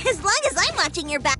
As long as I'm watching your back.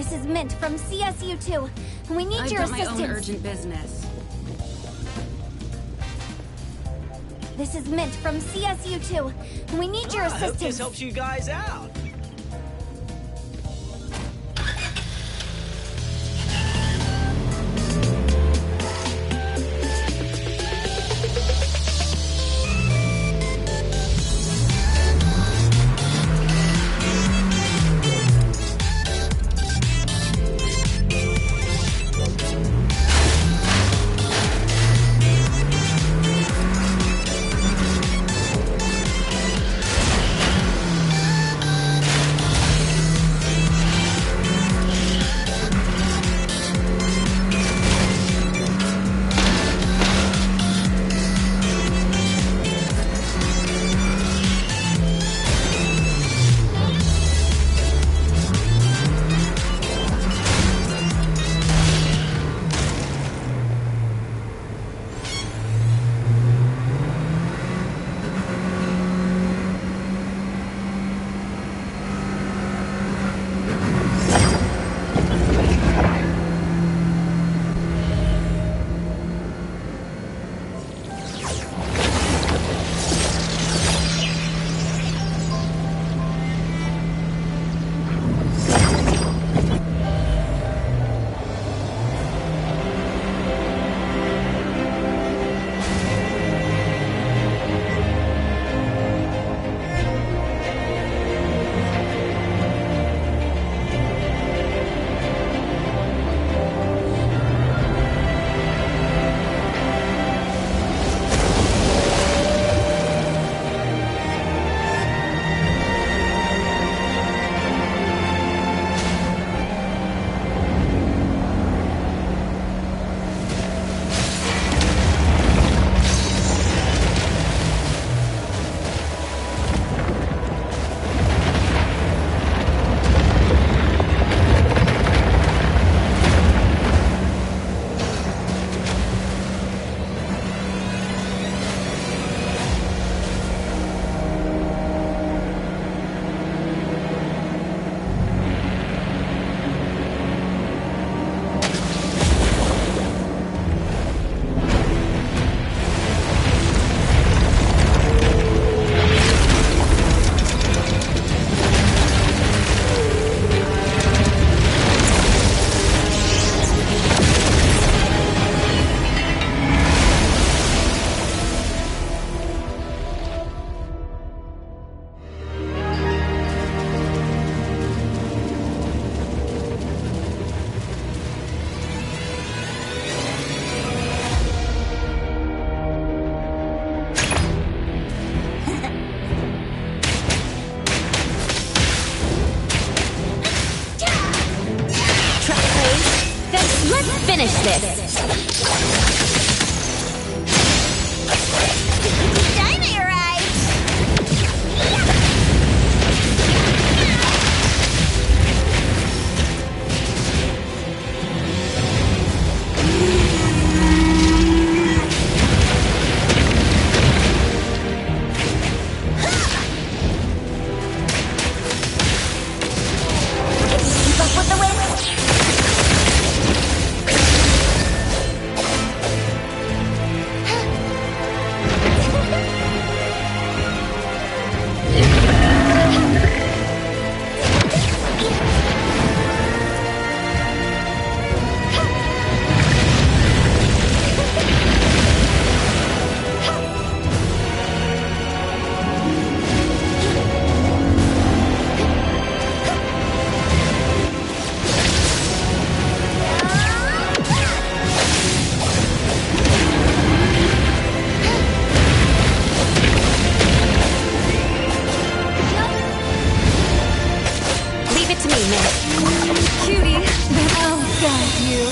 This is Mint from CSU2. We need your assistance. I've got my own urgent business. This is Mint from CSU2. We need your assistance. I hope this helps you guys out. Finish this. Dynamite! Keep up with the wind. Cutie, then I'll guide you.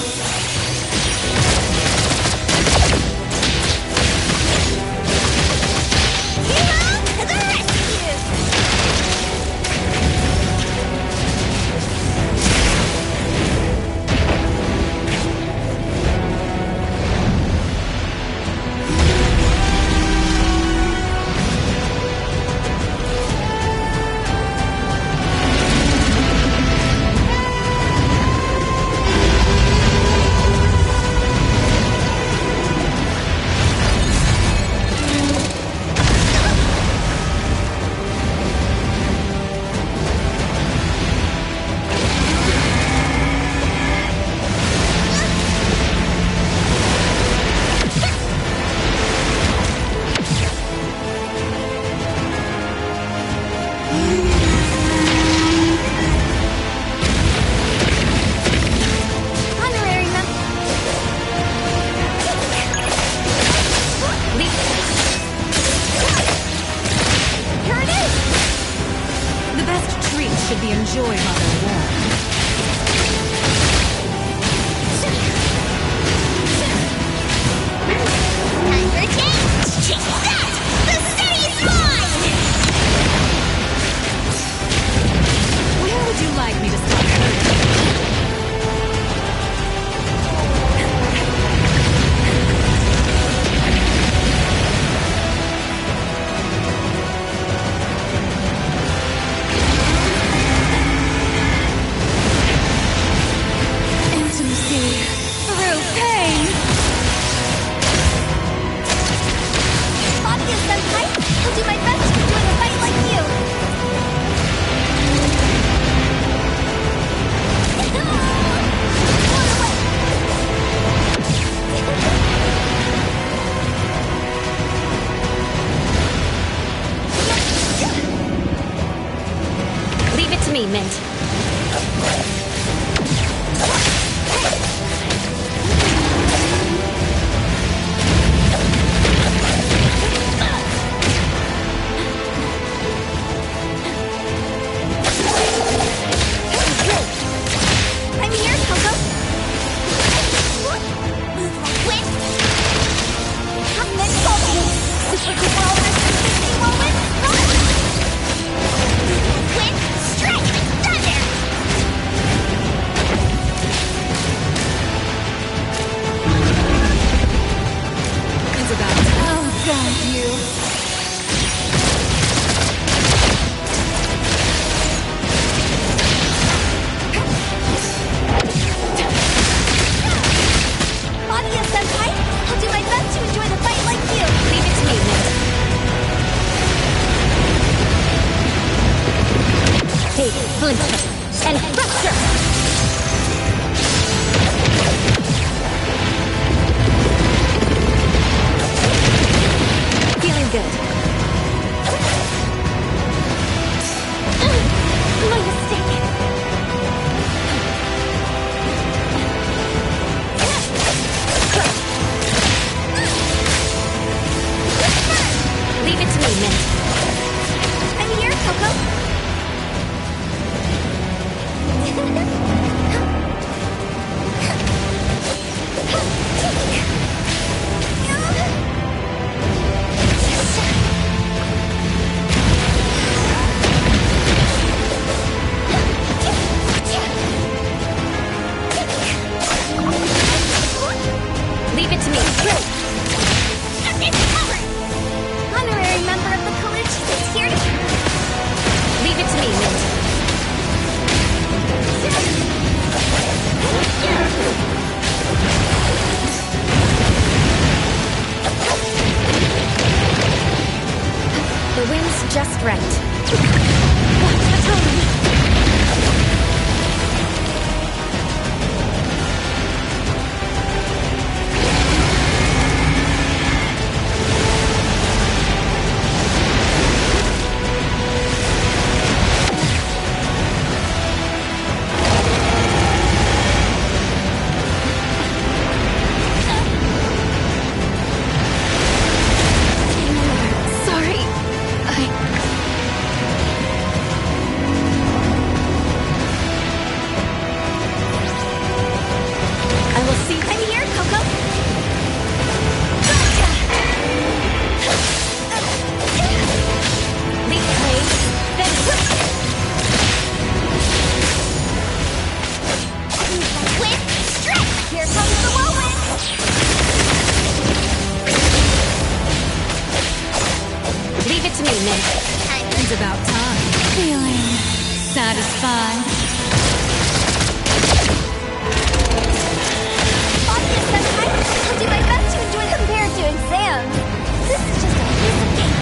Senpai, I'll do my best to enjoy the fight like you. Leave it to me, Mint. Take splinter and fracture. Feeling good. My mistake. Leave it to me, Mint. I'm here, Coco. Leave it to me. Honorary member of the Collegians is here to... Leave it to me, Mint. The wind's just right. Watch the tone. Sorry. I will see. I'm here, Coco. Leap blade, then whip, strike. Here comes the whirlwind. Leave it to me, Mint. It's about time. Feeling satisfied. Obvious, Senpai. I'll do my best to enjoy compared to exams. This is just a piece of cake.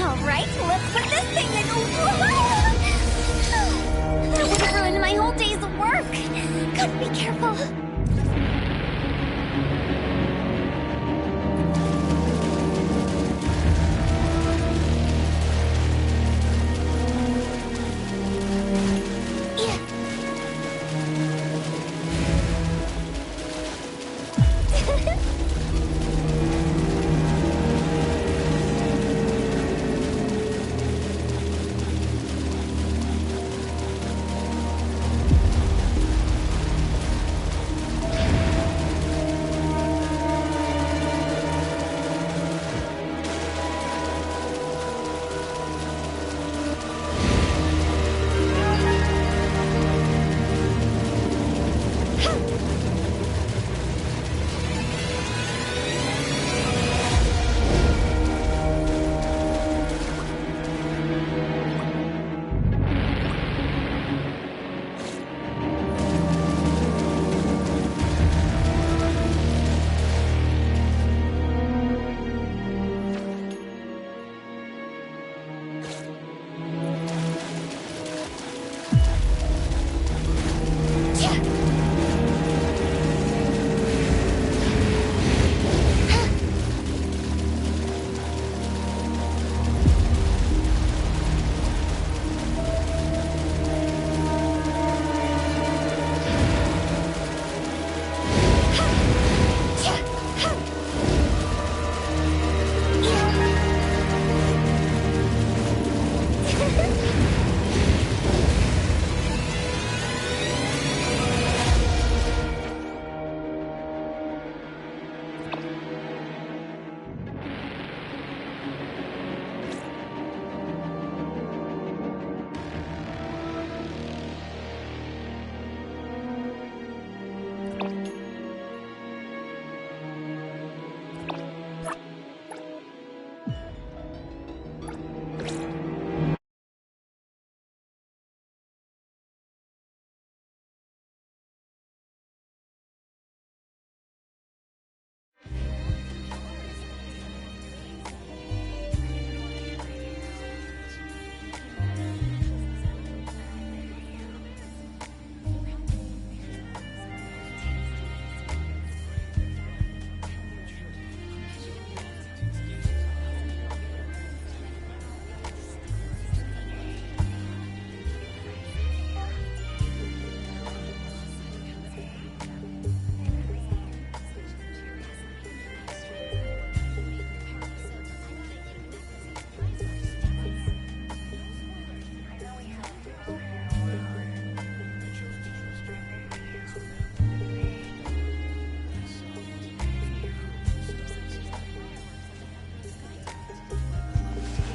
All right, let's put this thing in. That would have ruined my whole day's work. Gotta be careful.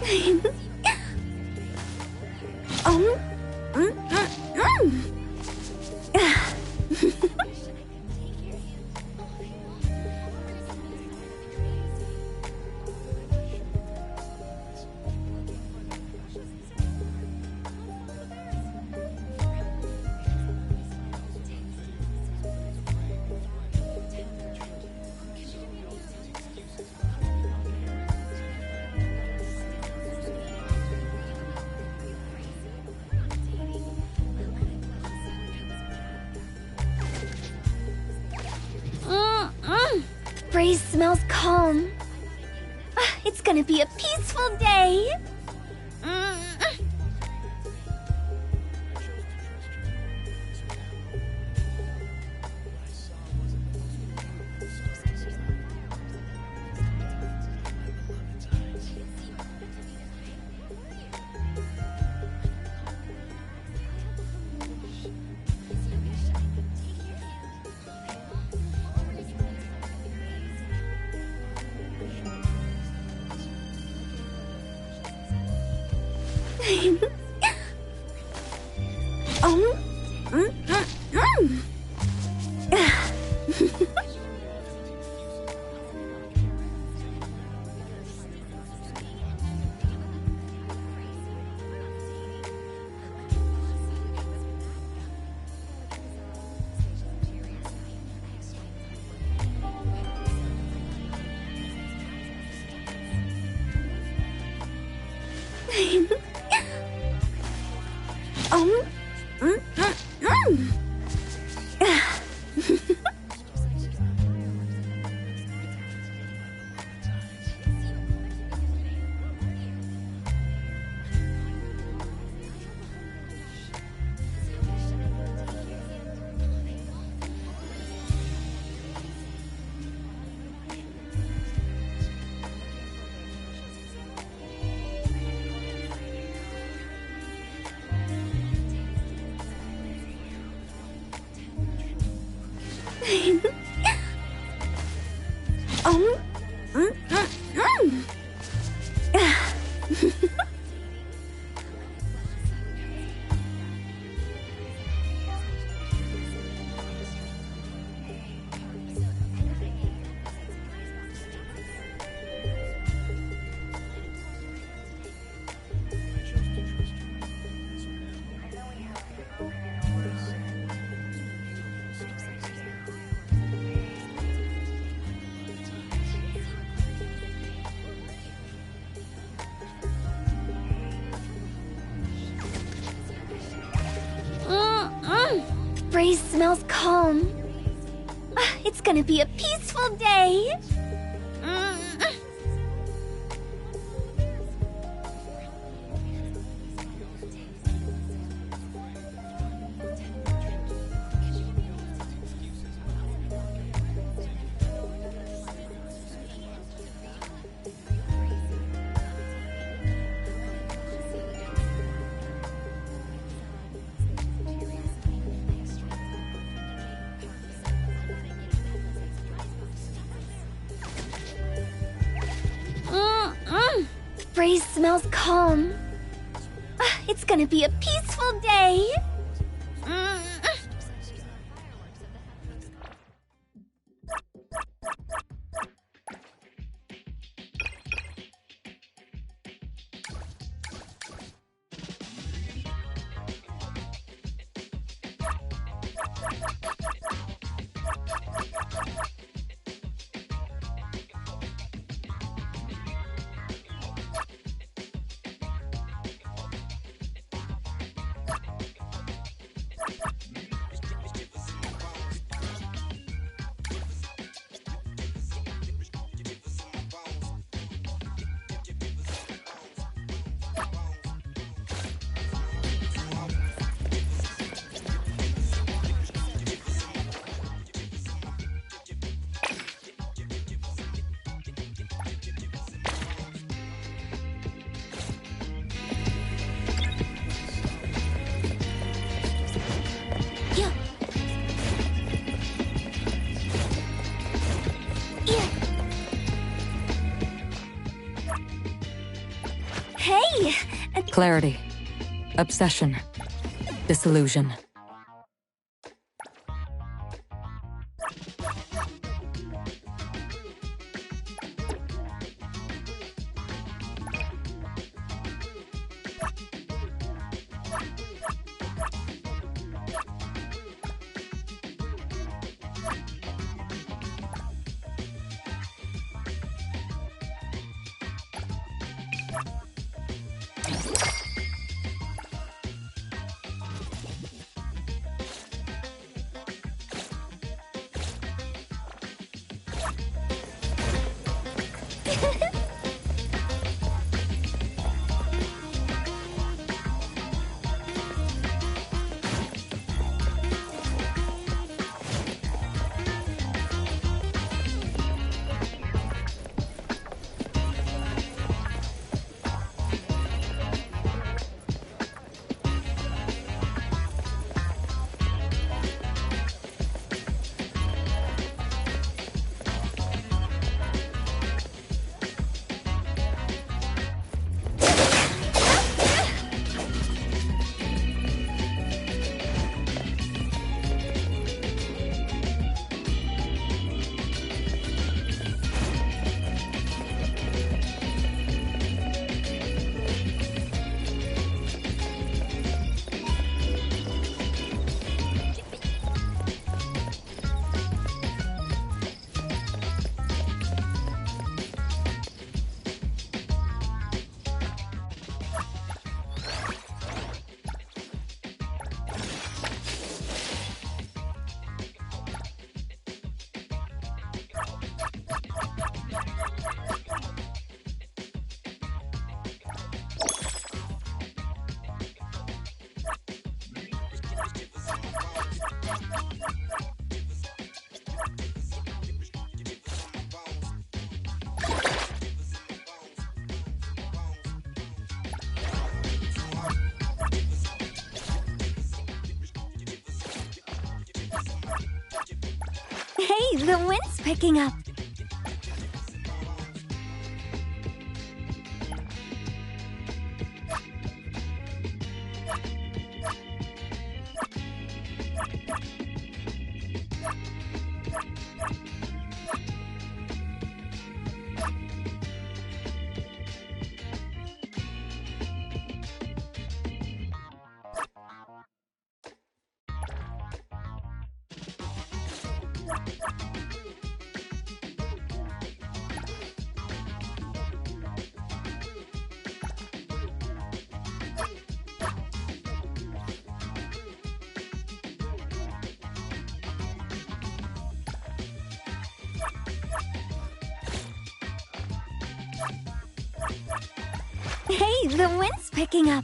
Mm, mm, mm. Breeze smells calm. It's gonna be a peaceful day. Breeze smells calm. It's gonna be a peaceful day. Breeze smells calm. It's gonna be a peaceful day. Hey! Clarity. Obsession. Disillusion. Hey, the wind's picking up. Hey, the wind's picking up.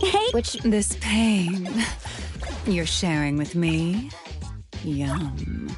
Hey, This pain you're sharing with me? Yum.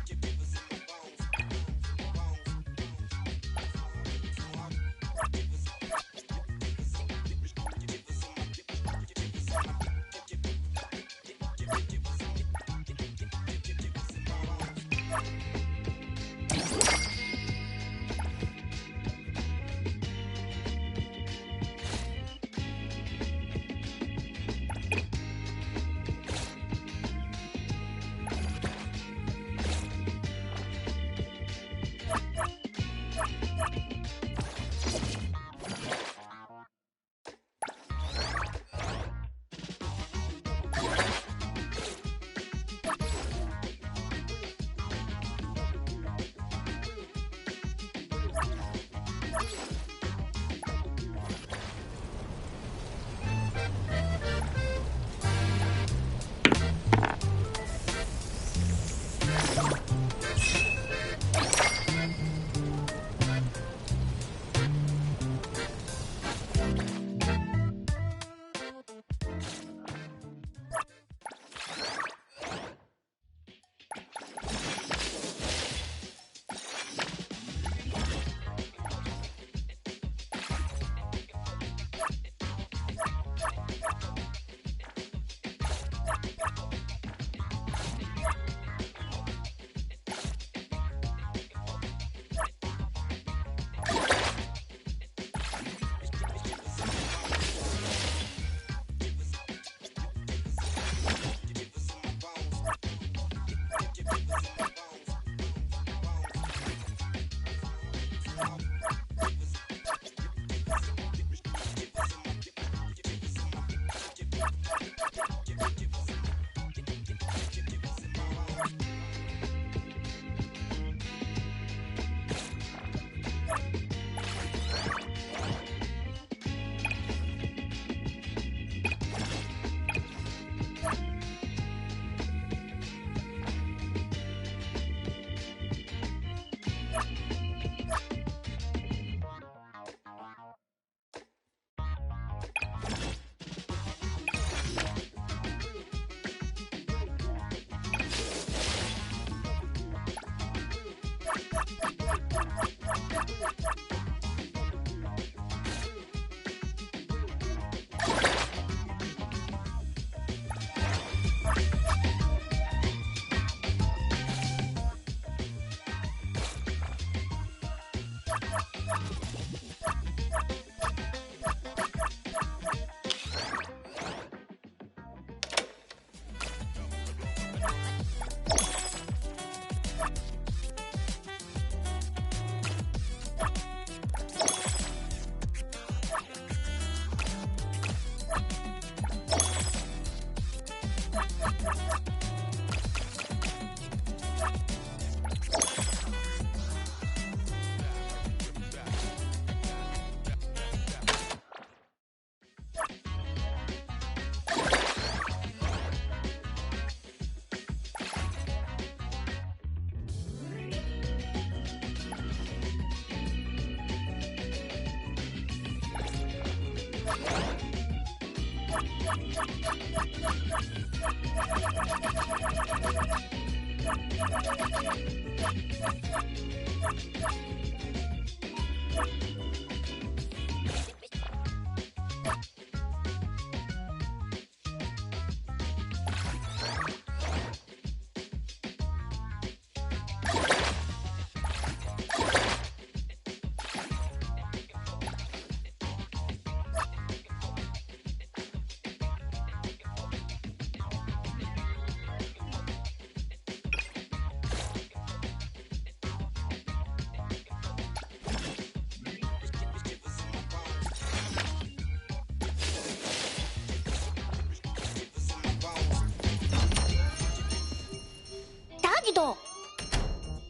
Tagido!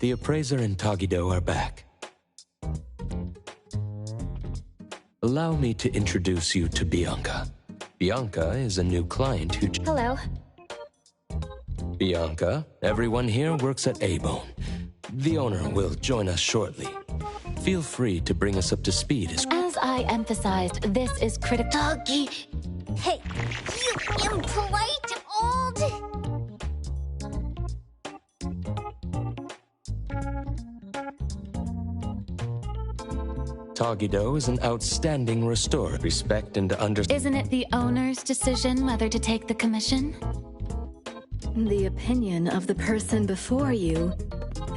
The appraiser and Tagido are back. Allow me to introduce you to Bianca. Bianca is a new client who... Hello. Bianca, everyone here works at A-Bone. The owner will join us shortly. Feel free to bring us up to speed As I emphasized, this is critical. Doggy! Hey, you impolite old... Tagido is an outstanding restorer. Respect and Isn't it the owner's decision whether to take the commission? The opinion of the person before you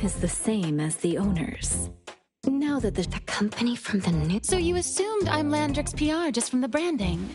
is the same as the owner's. Now that the Company from the new... So you assumed I'm Landrick's PR just from the branding?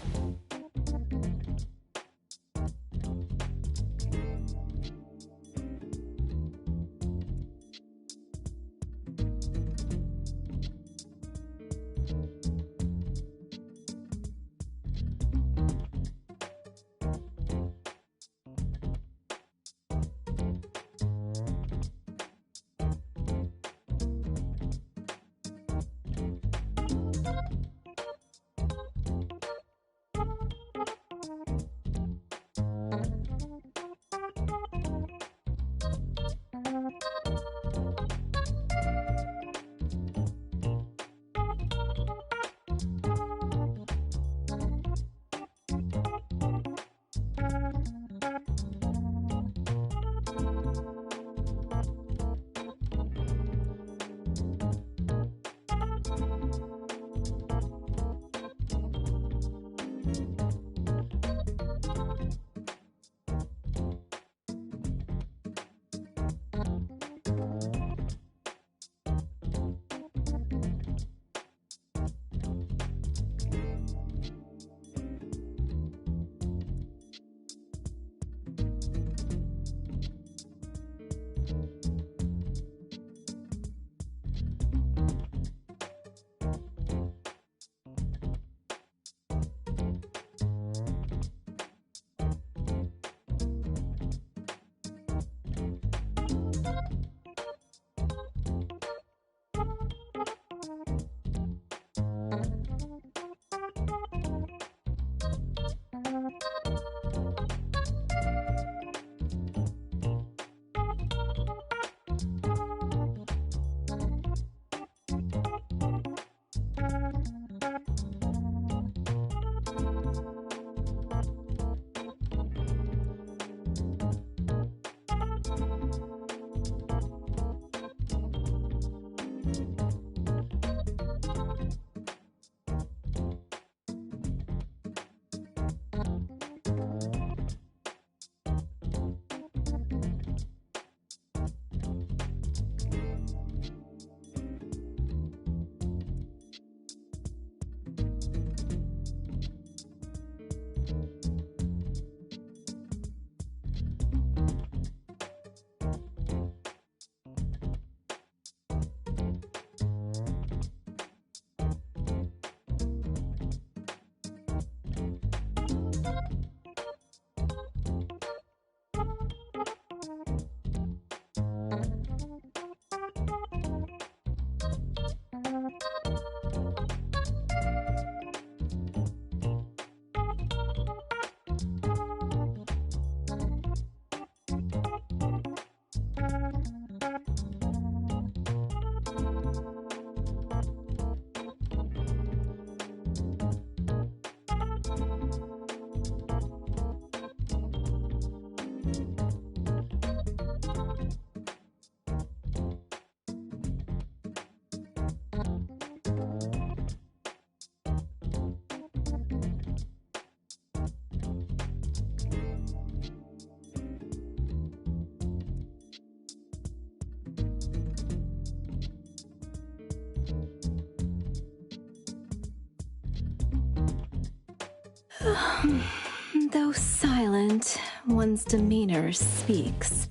Though silent, one's demeanor speaks.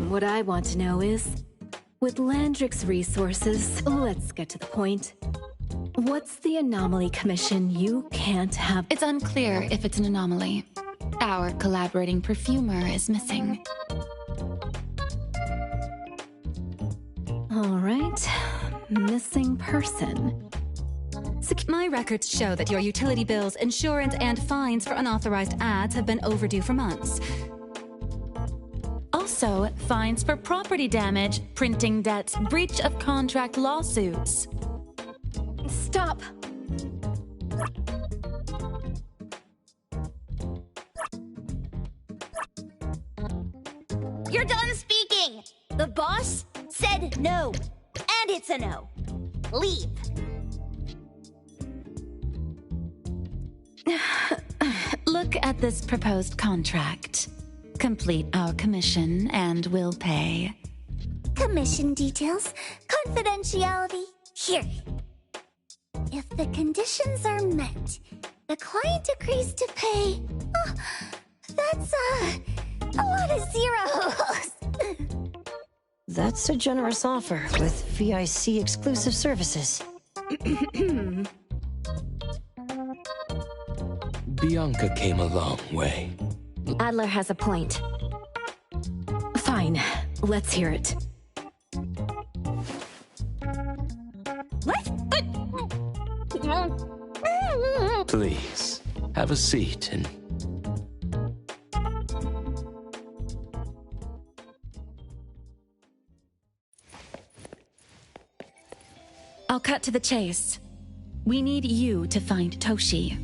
What I want to know is, with Landrick's resources, let's get to the point. What's the anomaly commission you can't have? It's unclear if it's an anomaly. Our collaborating perfumer is missing. All right. Missing person. My records show that your utility bills, insurance, and fines for unauthorized ads have been overdue for months. Also, fines for property damage, printing debts, breach of contract lawsuits. Stop! You're done speaking! The boss said no. And it's a no. Leave. Look at this proposed contract. Complete our commission and we'll pay. Commission details. Confidentiality. Here. If the conditions are met, the client agrees to pay. Oh, that's a lot of zeros. That's a generous offer with VIC exclusive services. Bianca came a long way. Adler has a point. Fine. Let's hear it. Please, have a seat and... I'll cut to the chase. We need you to find Toshi.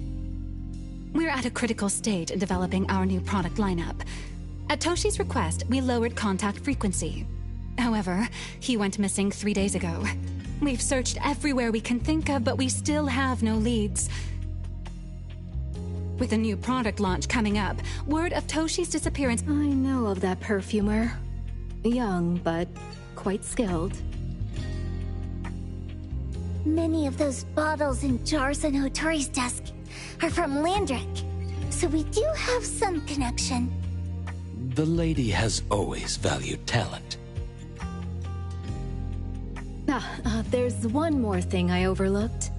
We're at a critical stage in developing our new product lineup. At Toshi's request, we lowered contact frequency. However, he went missing 3 days ago. We've searched everywhere we can think of, but we still have no leads. With a new product launch coming up, word of Toshi's disappearance... I know of that perfumer. Young, but quite skilled. Many of those bottles and jars on Hotori's desk are from Landrick, so we do have some connection. The lady has always valued talent. There's one more thing I overlooked.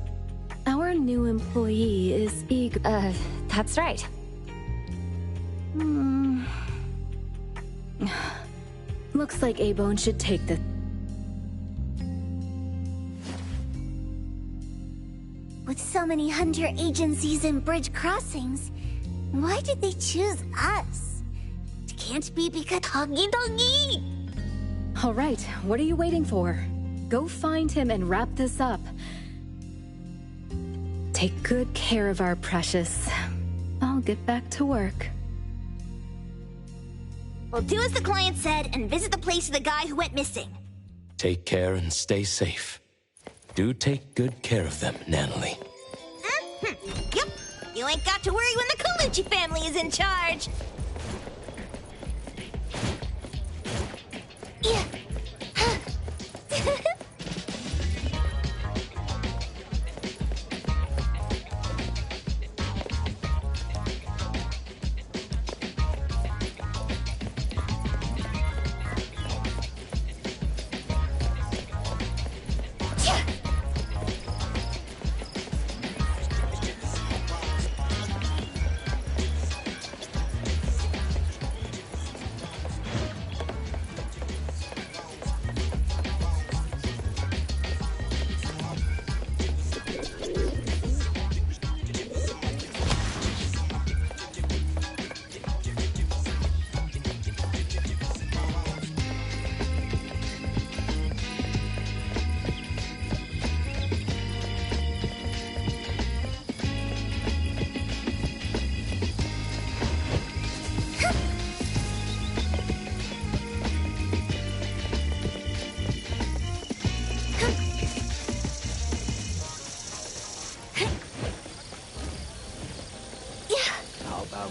Our new employee is eager... That's right. Looks like A-Bone should take the... With so many hunter agencies and bridge crossings, why did they choose us? It can't be because Huggy Doggy! All right, what are you waiting for? Go find him and wrap this up. Take good care of our precious. I'll get back to work. We'll do as the client said and visit the place of the guy who went missing. Take care and stay safe. Do take good care of them, Natalie. Yep, you ain't got to worry when the Colucci family is in charge. Yeah.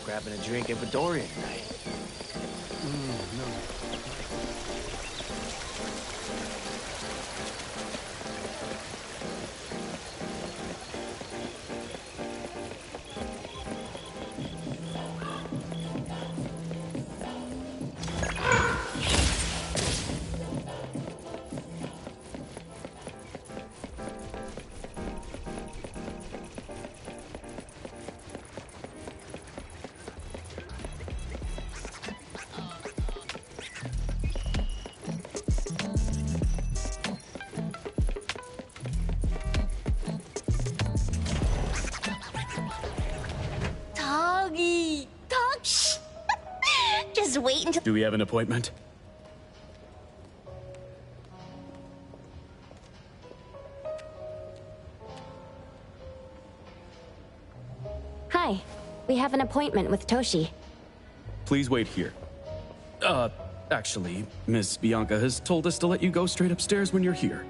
Grabbing a drink at Midoriya tonight. No. just wait until— Do we have an appointment? Hi. We have an appointment with Toshi. Please wait here. Actually, Miss Bianca has told us to let you go straight upstairs when you're here.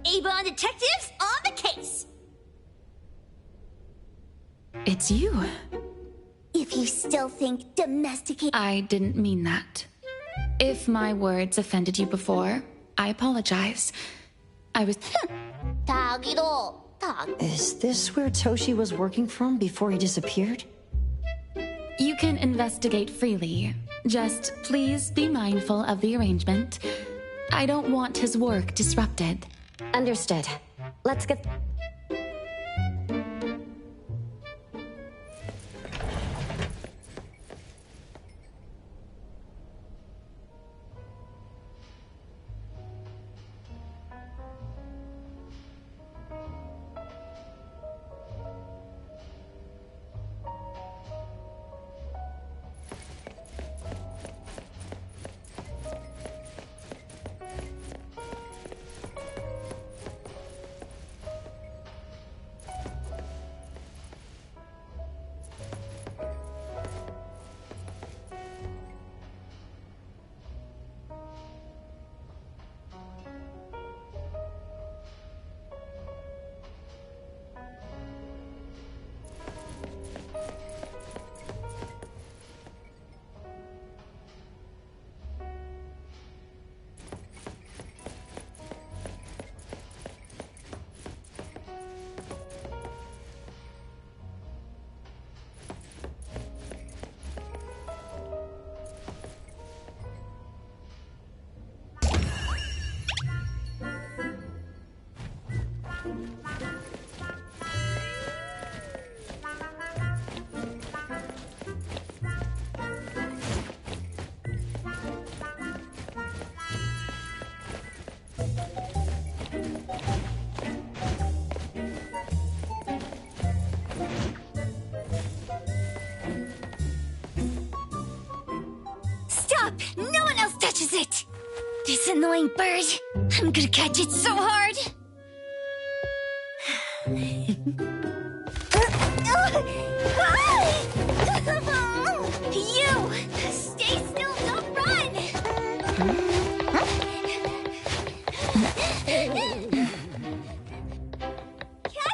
Avon detectives on the case! It's you. If you still think domesticate— I didn't mean that. If my words offended you before, I apologize. I was... Is this where Toshi was working from before he disappeared? You can investigate freely. Just please be mindful of the arrangement. I don't want his work disrupted. Understood. Let's get... No one else touches it! This annoying bird! I'm gonna catch it so hard! You! Stay still, don't run! Catch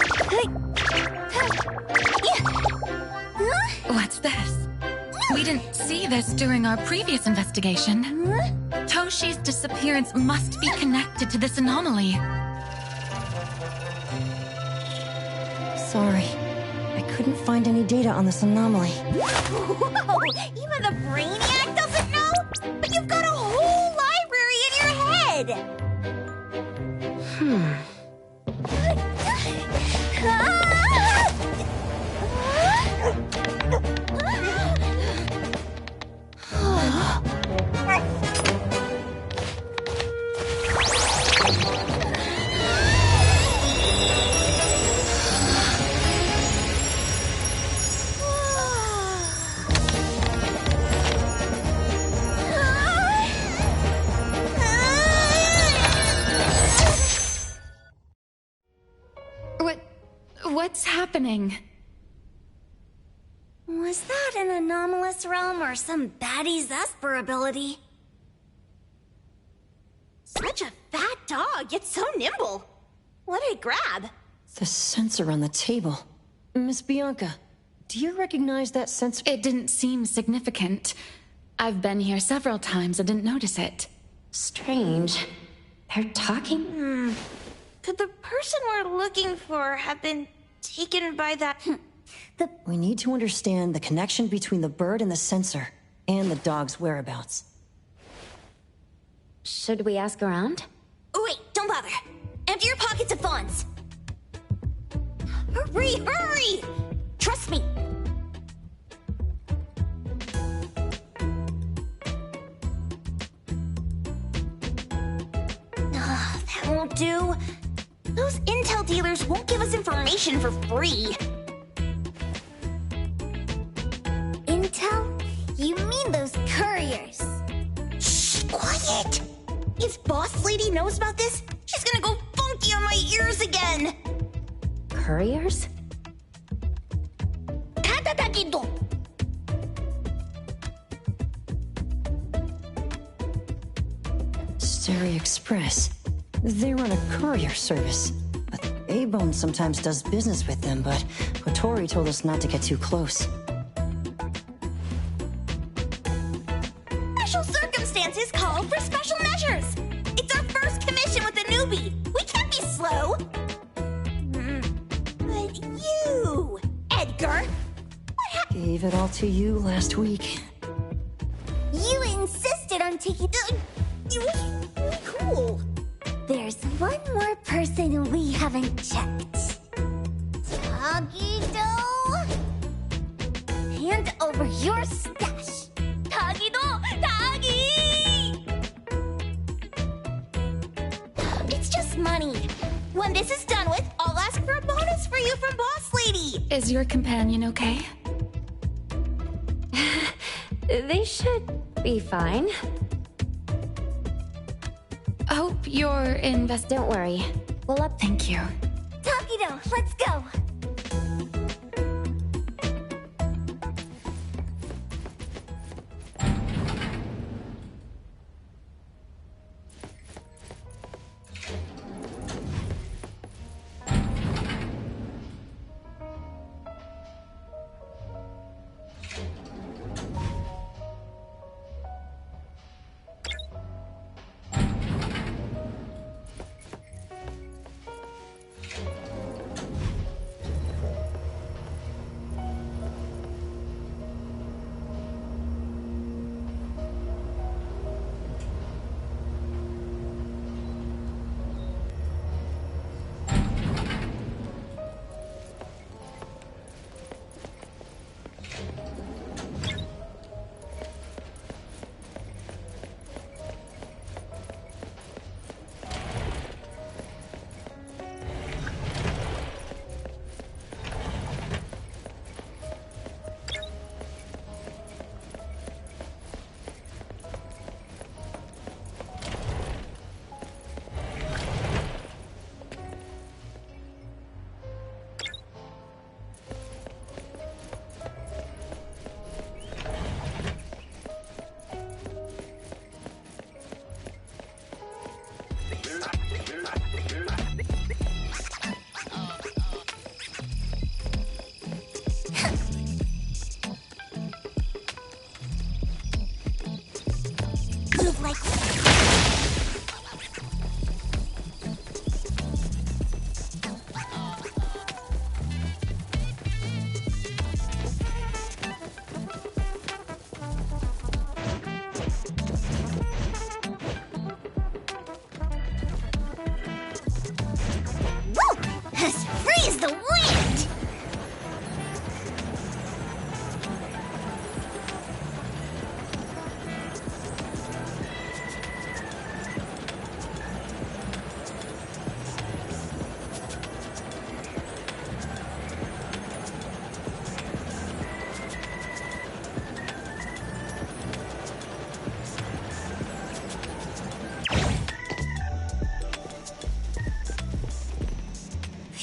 it! What's this? We didn't see this during our previous investigation. Toshi's disappearance must be connected to this anomaly. Sorry. I couldn't find any data on this anomaly. Whoa! Even the brainiac doesn't know? But you've got a whole library in your head! What's happening? Was that an anomalous realm or some baddie's Esper ability? Such a fat dog, it's so nimble. What did it grab? The sensor on the table. Miss Bianca, do you recognize that sensor? It didn't seem significant. I've been here several times and didn't notice it. Strange. They're talking? Could the person we're looking for have been taken by that? We need to understand the connection between the bird and the sensor, and the dog's whereabouts. Should we ask around? Oh, wait, don't bother. Empty your pockets of funds. Hurry, hurry! Trust me. That won't do. Those intel dealers won't give us information for free. Intel? You mean those couriers? Shh, quiet! If Boss Lady knows about this, she's gonna go funky on my ears again! Couriers? Stereo Express. They run a courier service. A-Bone sometimes does business with them, but Kotori told us not to get too close. Special circumstances call for special measures! It's our first commission with a newbie! We can't be slow! But you, Edgar, Gave it all to you last week. You insisted on taking... It was really cool. There's one more person we haven't checked. Tagido! Hand over your stash. Tagido! Tagi! It's just money. When this is done with, I'll ask for a bonus for you from Boss Lady. Is your companion okay? They should be fine. Hope you're Don't worry. We'll up. Thank you. Tagido, let's go!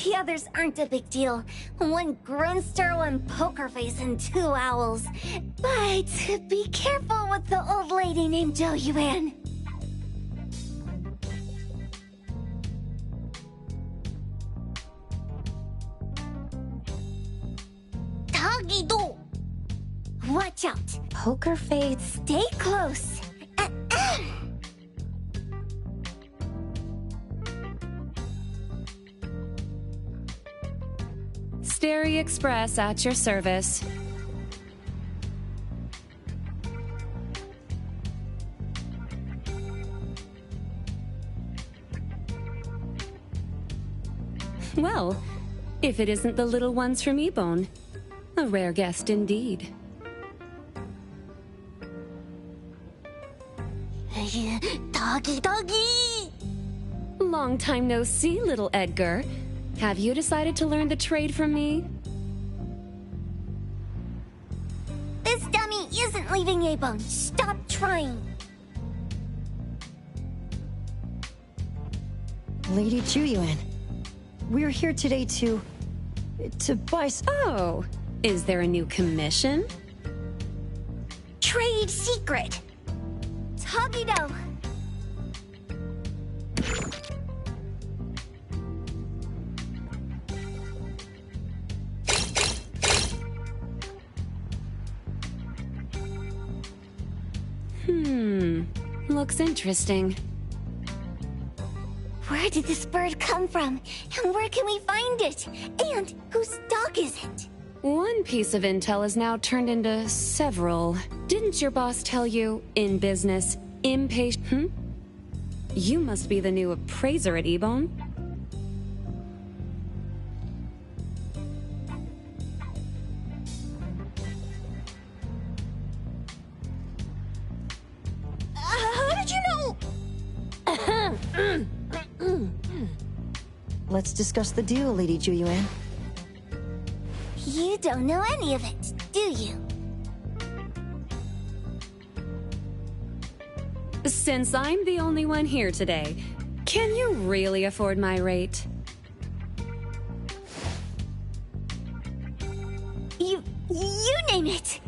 The others aren't a big deal. One Grunster, one Poker Face, and two Owls. But be careful with the old lady named Jo Yuan. Watch out. Poker face. Stay close. Sterry Express at your service. Well, if it isn't the little ones from Ebone. A rare guest indeed. Doggy, doggy! Long time no see, little Edgar. Have you decided to learn the trade from me? This dummy isn't leaving Ebone. Stop trying. Lady Juyuan, we're here today to buy Oh, is there a new commission? Trade secret. Togido. Looks interesting. Where did this bird come from? And where can we find it? And whose dog is it? One piece of intel is now turned into several. Didn't your boss tell you, in business, impatient? You must be the new appraiser at Ebone. How did you know? Let's discuss the deal, Lady Juyuan. You don't know any of it, do you? Since I'm the only one here today, can you really afford my rate? You name it.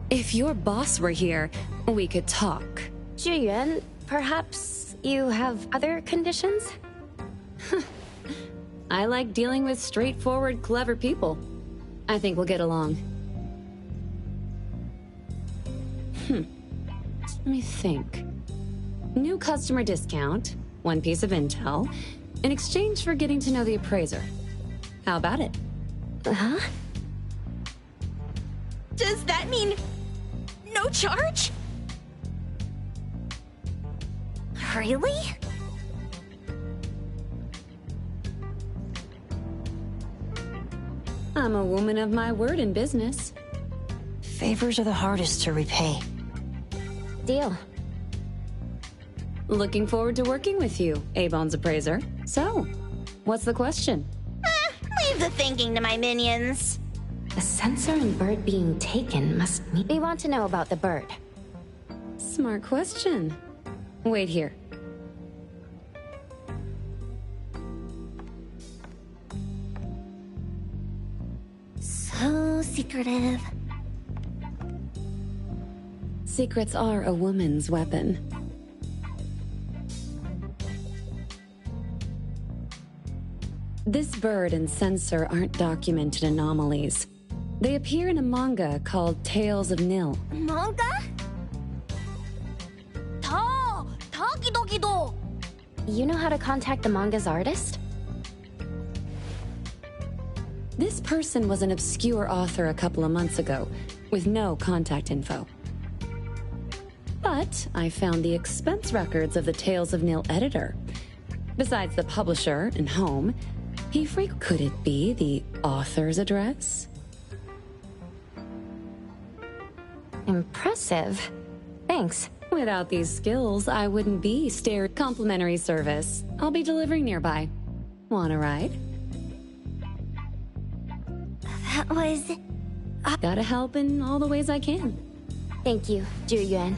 If your boss were here, we could talk. Juyuan, perhaps you have other conditions? I like dealing with straightforward, clever people. I think we'll get along. Let me think. New customer discount, one piece of intel, in exchange for getting to know the appraiser. How about it? Huh? Does that mean no charge? Really? I'm a woman of my word in business. Favors are the hardest to repay. Deal. Looking forward to working with you, Ebone's appraiser. So, what's the question? Leave the thinking to my minions. The sensor and bird being taken must mean... We want to know about the bird. Smart question. Wait here. So secretive. Secrets are a woman's weapon. This bird and sensor aren't documented anomalies. They appear in a manga called Tales of Nil. Manga? Togido. You know how to contact the manga's artist? This person was an obscure author a couple of months ago, with no contact info. But I found the expense records of the Tales of Nil editor. Besides the publisher and home, could it be the author's address? Impressive. Thanks. Without these skills, I wouldn't be complimentary service. I'll be delivering nearby. Want a ride? That was... Gotta help in all the ways I can. Thank you, Juyuan.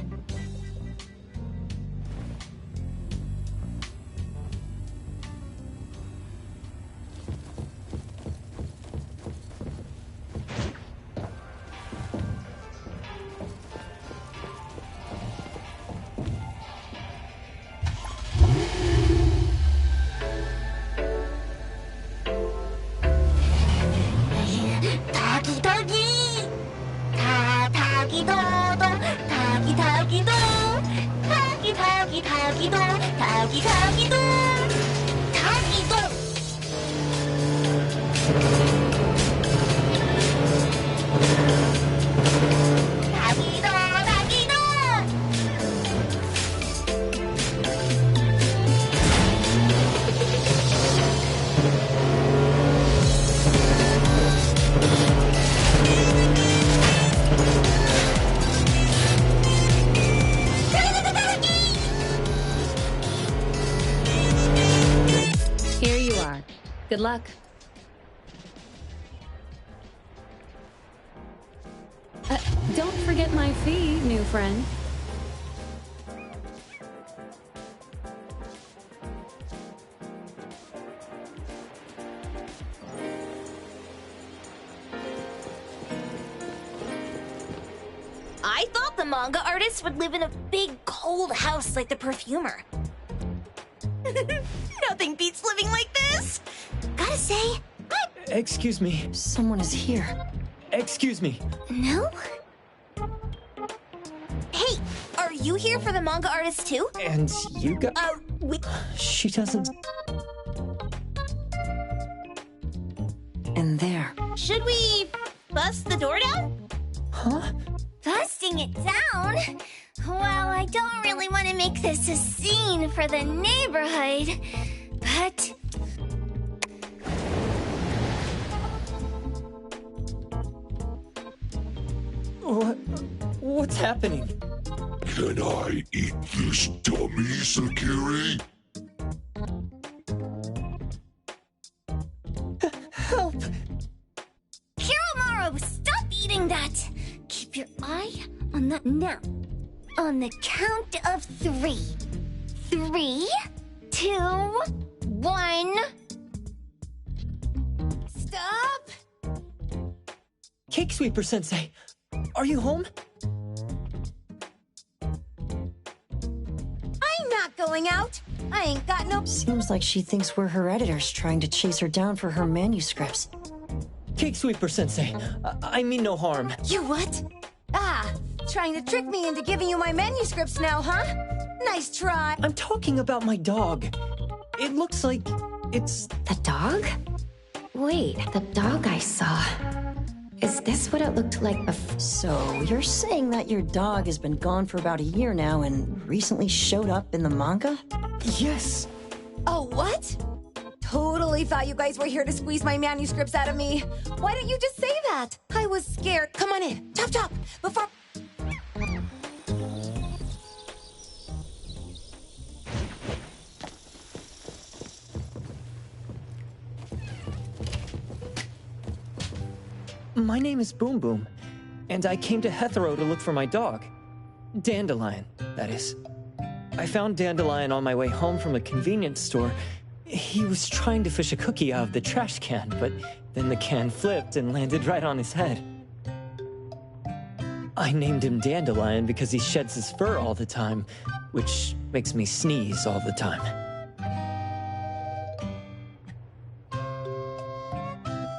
Here you are. Good luck. Don't forget my fee, new friend. I thought the manga artist would live in a big, cold house like the perfumer. Nothing beats living like this! Gotta say, Excuse me. Someone is here. Excuse me. No? Hey, are you here for the manga artist too? And you got... She doesn't... And there. Should we bust the door down? Huh? Busting it down? Well, I don't really want to make this a scene for the neighborhood, but... What's happening? Can I eat this dummy, Sakiri? Help! Hiromaru, stop eating that! Keep your eye on that now. On the count of 3. 3, 2, 1... Stop! Cake Sweeper Sensei, are you home? I'm not going out. I ain't got no... Seems like she thinks we're her editors trying to chase her down for her manuscripts. Cake Sweeper Sensei, I mean no harm. You what? Ah, trying to trick me into giving you my manuscripts now, huh? Nice try. I'm talking about my dog. It looks like it's... The dog? Wait, the dog I saw. Is this what it looked like before? So, you're saying that your dog has been gone for about a year now and recently showed up in the manga? Yes! Oh, what? Totally thought you guys were here to squeeze my manuscripts out of me. Why didn't you just say that? I was scared. Come on in. Chop chop. Before... My name is Boom Boom, and I came to Hethero to look for my dog. Dandelion, that is. I found Dandelion on my way home from a convenience store. He was trying to fish a cookie out of the trash can, but then the can flipped and landed right on his head. I named him Dandelion because he sheds his fur all the time, which makes me sneeze all the time.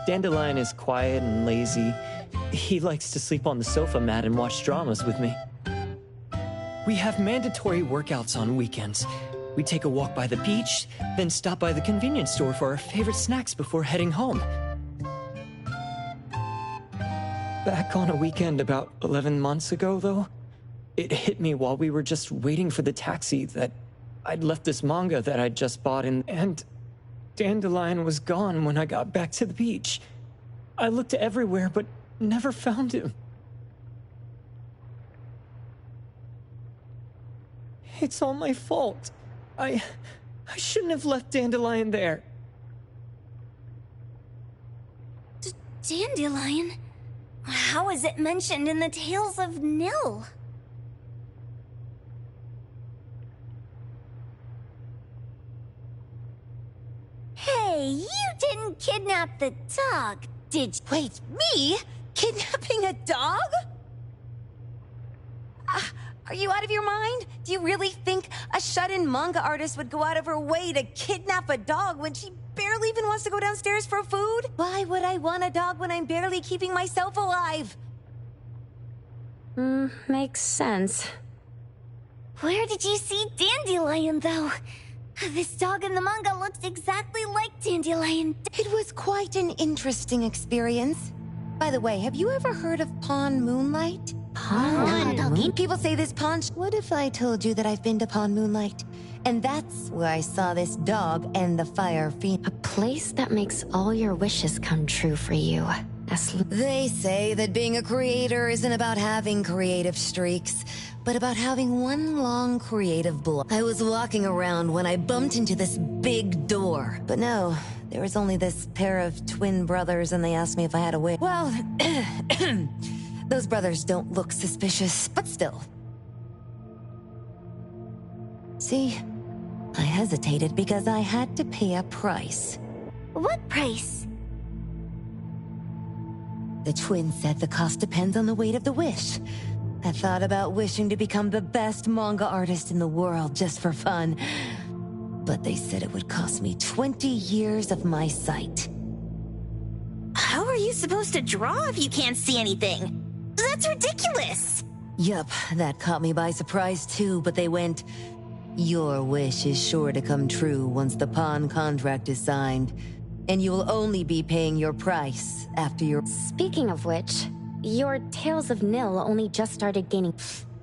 Dandelion is quiet and lazy. He likes to sleep on the sofa mat and watch dramas with me. We have mandatory workouts on weekends. We take a walk by the beach, then stop by the convenience store for our favorite snacks before heading home. Back on a weekend about 11 months ago, though, it hit me while we were just waiting for the taxi that I'd left this manga that I'd just bought and Dandelion was gone when I got back to the beach. I looked everywhere, but never found him. It's all my fault. I shouldn't have left Dandelion there. Dandelion? How is it mentioned in the Tales of Nil? Hey, you didn't kidnap the dog, did you? Wait, me? Kidnapping a dog? Are you out of your mind? Do you really think a shut-in manga artist would go out of her way to kidnap a dog when she barely even wants to go downstairs for food? Why would I want a dog when I'm barely keeping myself alive? Makes sense. Where did you see Dandelion, though? This dog in the manga looks exactly like Dandelion. It was quite an interesting experience. By the way, have you ever heard of Pond Moonlight? People say this pond... What if I told you that I've been to Pond Moonlight? And that's where I saw this dog and the fire fiend. A place that makes all your wishes come true for you. They say that being a creator isn't about having creative streaks, but about having one long creative block. I was walking around when I bumped into this big door. But no, there was only this pair of twin brothers and they asked me if I had a wish. Well, those brothers don't look suspicious, but still. See, I hesitated because I had to pay a price. What price? The twins said the cost depends on the weight of the wish. I thought about wishing to become the best manga artist in the world just for fun. But they said it would cost me 20 years of my sight. How are you supposed to draw if you can't see anything? That's ridiculous! Yup, that caught me by surprise too, but they went, "Your wish is sure to come true once the pawn contract is signed, and you will only be paying your price after your..." Speaking of which, your Tales of Nil only just started gaining...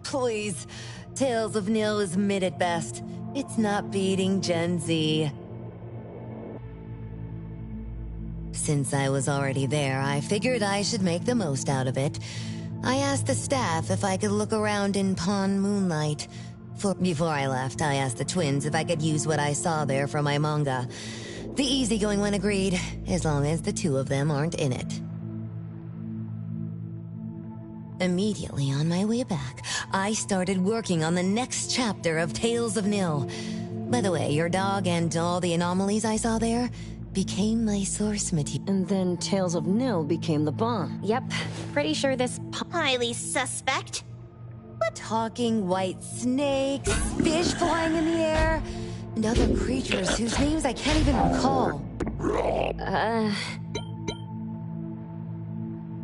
Please, Tales of Nil is mid at best. It's not beating Gen Z. Since I was already there, I figured I should make the most out of it. I asked the staff if I could look around in Pond Moonlight. Before I left, I asked the twins if I could use what I saw there for my manga. The easygoing one agreed, as long as the two of them aren't in it. Immediately on my way back, I started working on the next chapter of Tales of Nil. By the way, your dog and all the anomalies I saw there became my source material. And then Tales of Nil became the bomb. Yep, pretty sure this... Highly suspect. Talking white snakes, fish flying in the air, and other creatures whose names I can't even recall.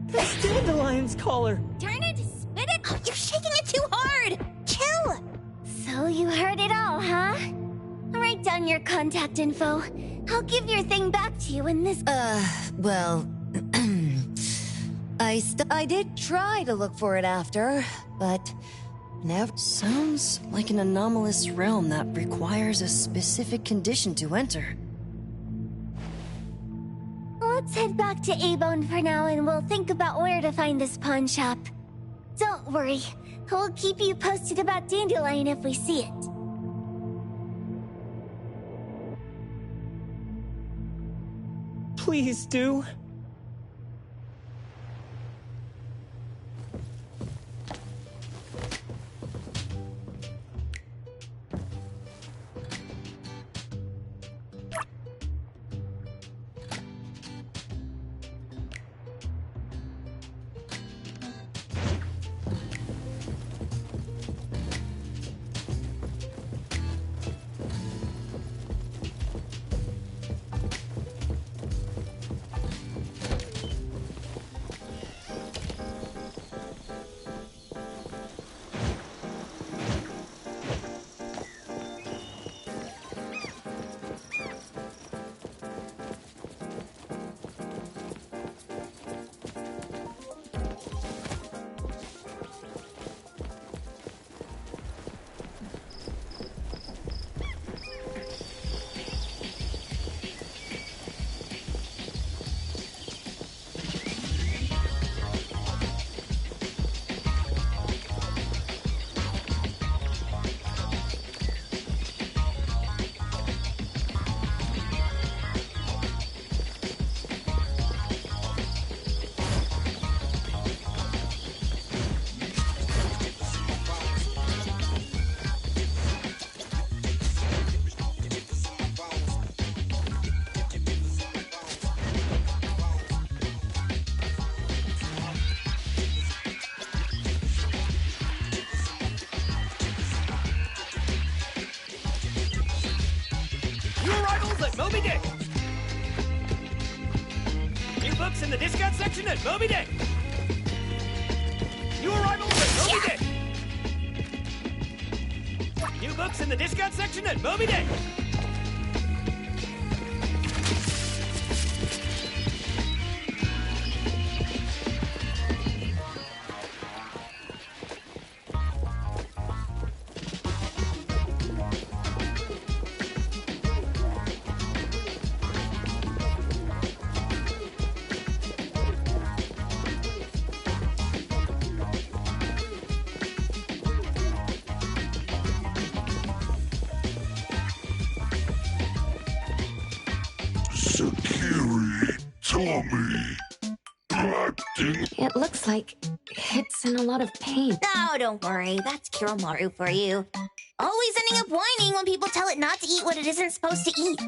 The Dandelion's collar! Turn it, spit it! Oh, you're shaking it too hard! Chill! So you heard it all, huh? I'll write down your contact info. I'll give your thing back to you in this... Well... I did try to look for it after, but... never... Sounds like an anomalous realm that requires a specific condition to enter. Let's head back to A-Bone for now and we'll think about where to find this pawn shop. Don't worry, we'll keep you posted about Dandelion if we see it. Please do. Moby Dick! New books in the discount section at Moby Dick! New arrivals at $10 in the discount section at Moby Day. Sakiri, Tommy, Parte. It looks like it's in a lot of pain. Oh, don't worry. That's Kiromaru for you. Always ending up whining when people tell it not to eat what it isn't supposed to eat.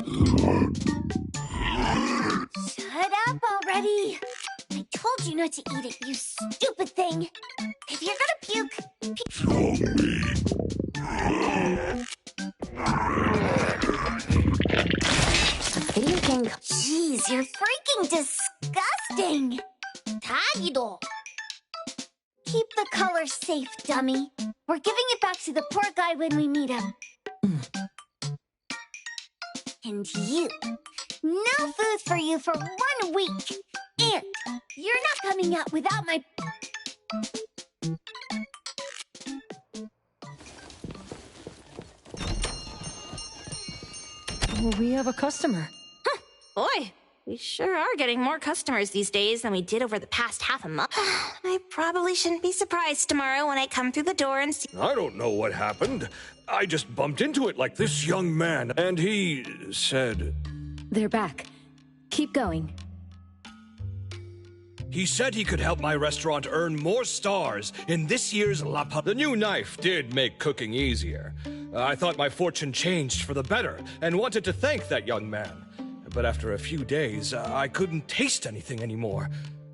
Shut up already! I told you not to eat it, you stupid thing! If you're gonna Video game. Jeez, you're freaking disgusting! Tagido! Keep the color safe, dummy. We're giving it back to the poor guy when we meet him. And you. No food for you for 1 week. And you're not coming out without my... Well, we have a customer. Boy, we sure are getting more customers these days than we did over the past half a month. I probably shouldn't be surprised tomorrow when I come through the door and see... I don't know what happened. I just bumped into it like this young man, and he said... They're back. Keep going. He said he could help my restaurant earn more stars in this year's La Pub. The new knife did make cooking easier. I thought my fortune changed for the better and wanted to thank that young man. But after a few days, I couldn't taste anything anymore.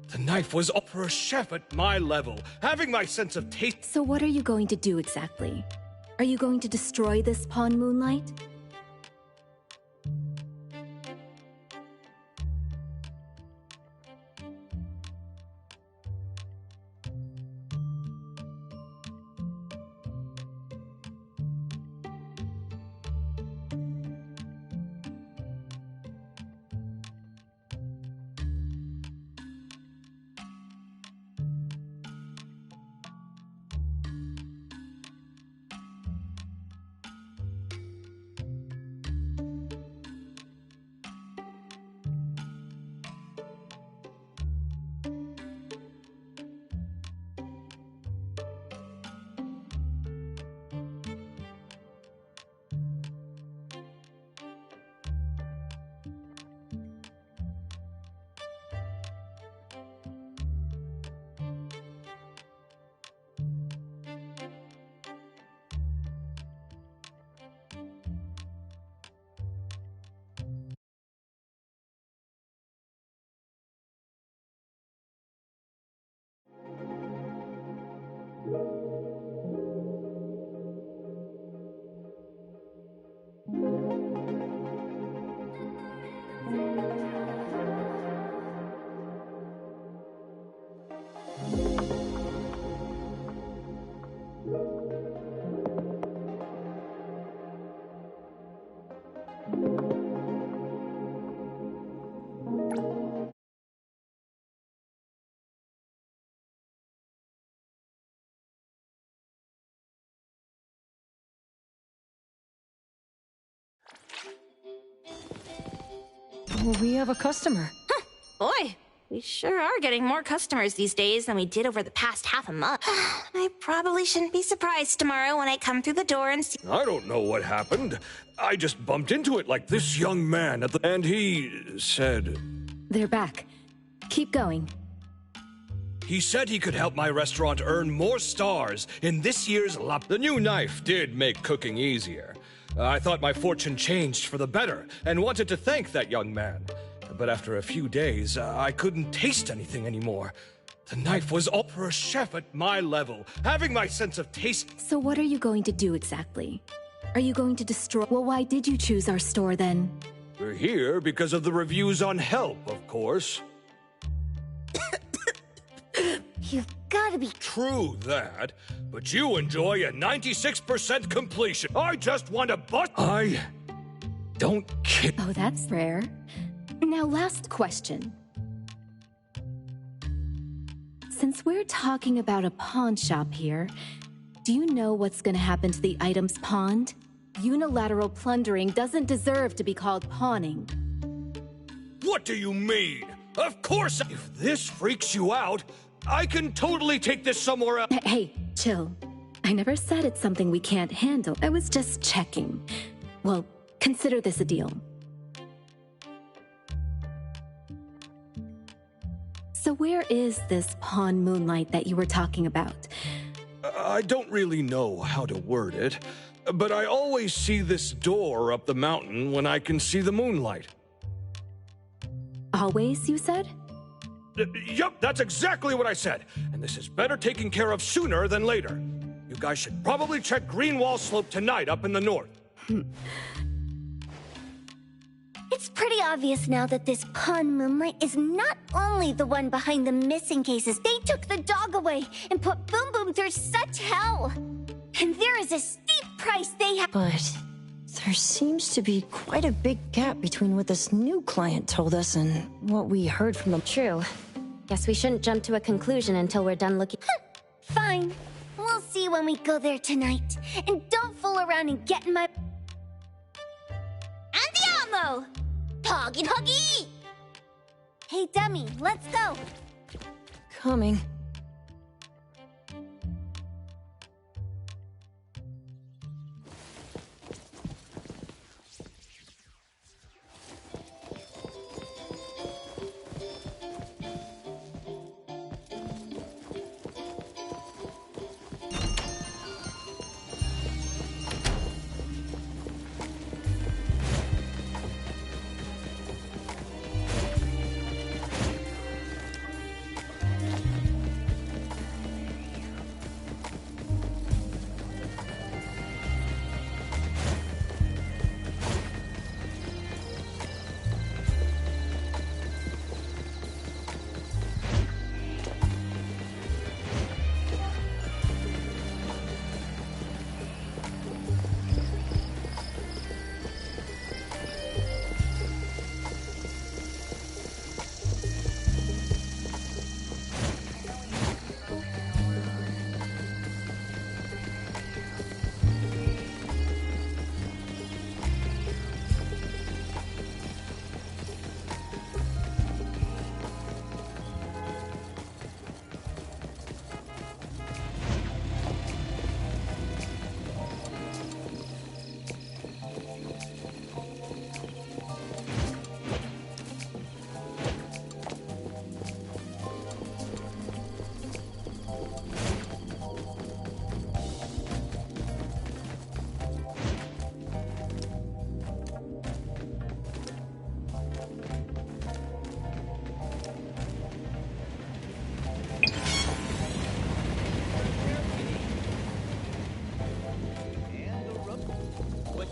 The knife was up for a chef at my level, having my sense of taste. So what are you going to do exactly? Are you going to destroy this pawn moonlight? Well, we have a customer. Boy, we sure are getting more customers these days than we did over the past half a month. I probably shouldn't be surprised tomorrow when I come through the door and see... I don't know what happened. I just bumped into it like this young man at the... And he said... They're back. Keep going. He said he could help my restaurant earn more stars in this year's La... The new knife did make cooking easier. I thought my fortune changed for the better and wanted to thank that young man. But after a few days, I couldn't taste anything anymore. The knife was up for a chef at my level, having my sense of taste... So what are you going to do exactly? Are you going to destroy... Well, why did you choose our store then? We're here because of the reviews on Help, of course. You've gotta be... True that, but you enjoy a 96% completion. I just want to bust... I don't care. Oh, that's rare. Now, last question. Since we're talking about a pawn shop here, do you know what's gonna happen to the items pawned? Unilateral plundering doesn't deserve to be called pawning. What do you mean? Of course, if this freaks you out, I can totally take this somewhere else. Hey, chill. I never said it's something we can't handle. I was just checking. Well, consider this a deal. So where is this pawn moonlight that you were talking about? I don't really know how to word it, but I always see this door up the mountain when I can see the moonlight. Always, you said? Yup, that's exactly what I said. And this is better taken care of sooner than later. You guys should probably check Greenwall Slope tonight up in the north. It's pretty obvious now that this pawn moonlight is not only the one behind the missing cases. They took the dog away and put Boom Boom through such hell. And there is a steep price they have. But there seems to be quite a big gap between what this new client told us and what we heard from them. True. Guess we shouldn't jump to a conclusion until we're done looking. Fine. We'll see when we go there tonight. And don't fool around and get in my... Andiamo! Poggy Poggy! Hey, dummy, let's go. Coming.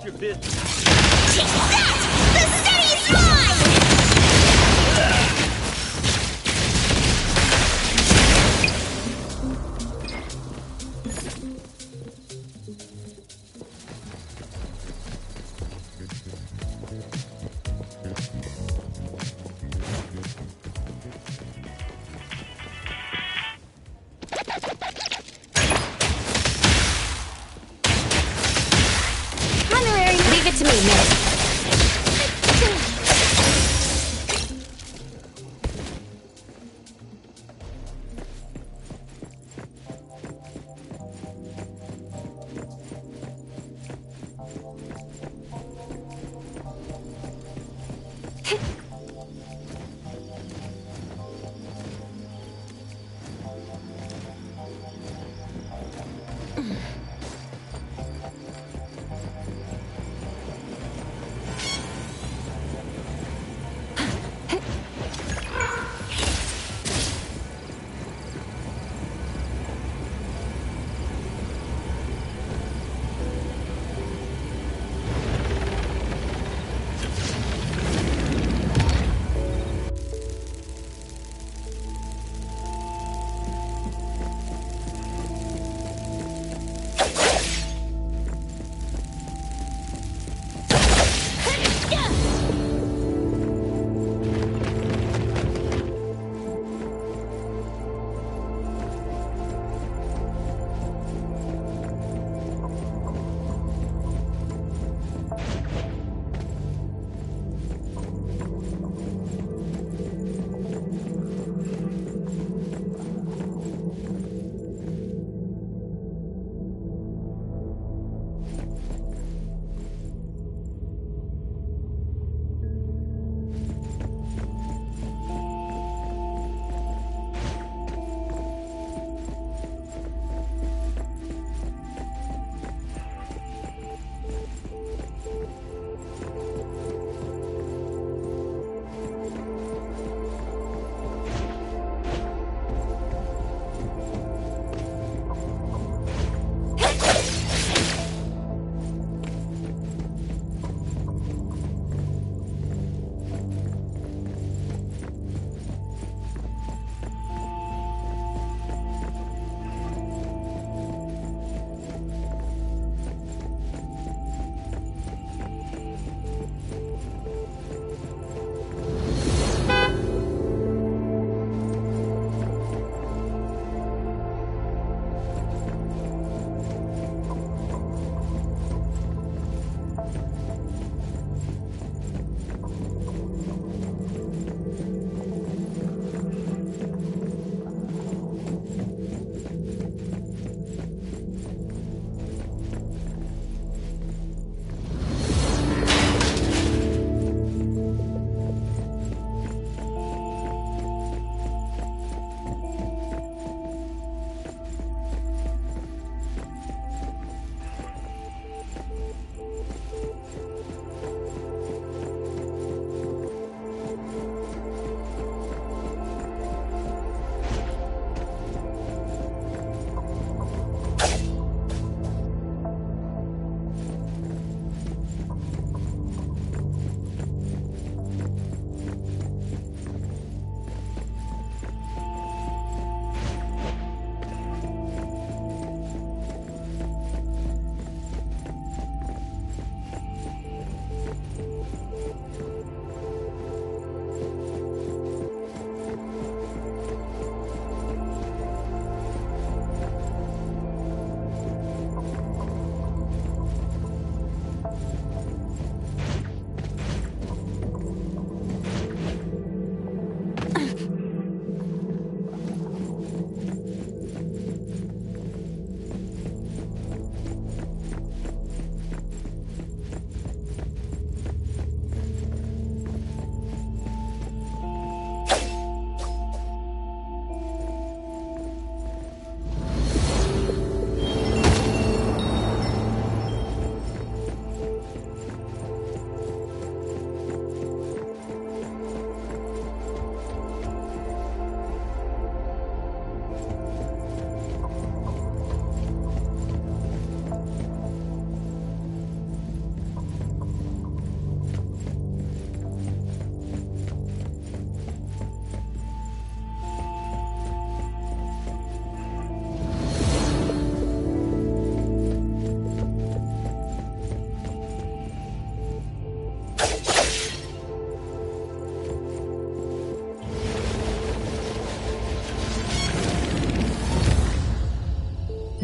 Your business. Take that! The city is mine! Leave it to me, Miss.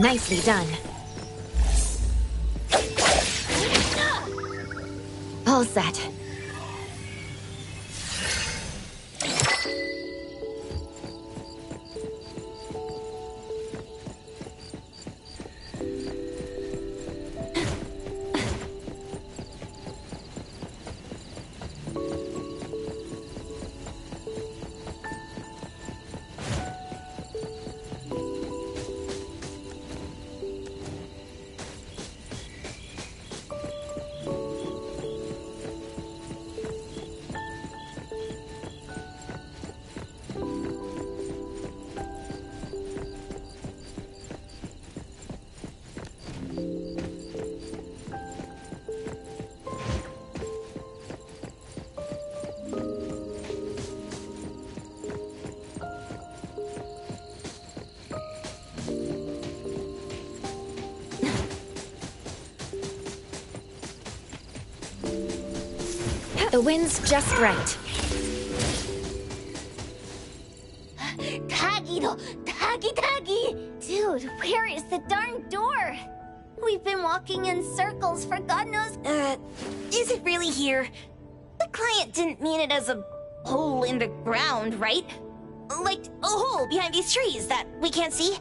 Nicely done. All set. The wind's just right. Taggy-do! Taggy! Dude, where is the darn door? We've been walking in circles for God knows... Is it really here? The client didn't mean it as a hole in the ground, right? Like a hole behind these trees that we can't see?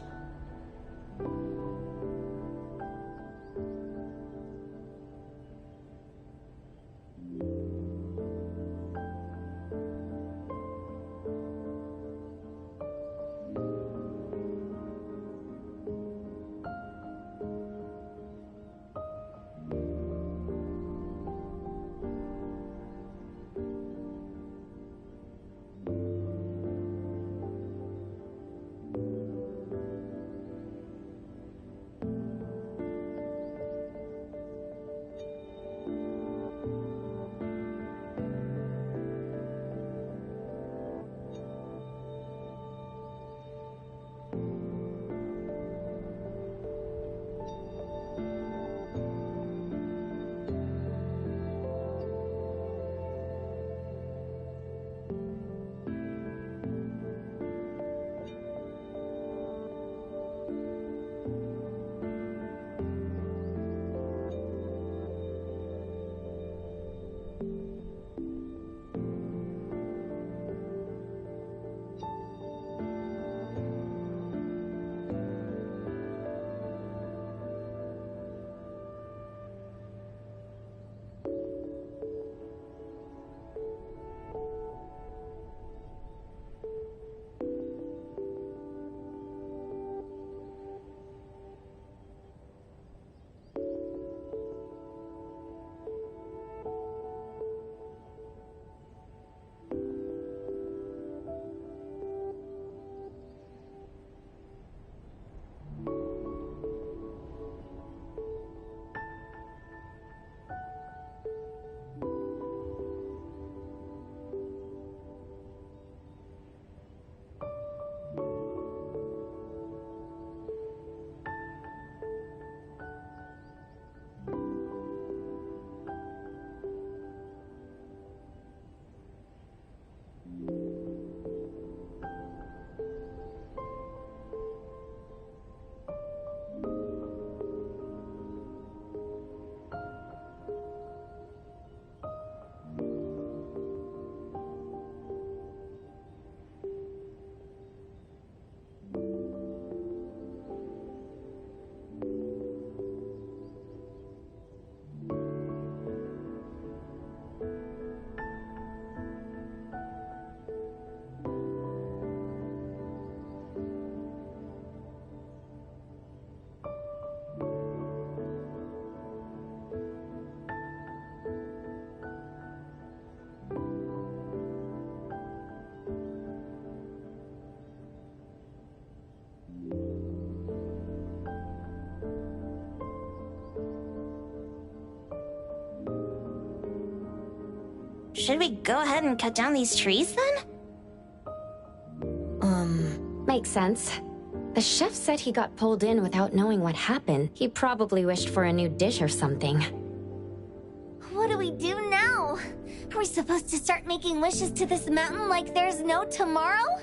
Should we go ahead and cut down these trees then? Makes sense. The chef said he got pulled in without knowing what happened. He probably wished for a new dish or something. What do we do now? Are we supposed to start making wishes to this mountain like there's no tomorrow?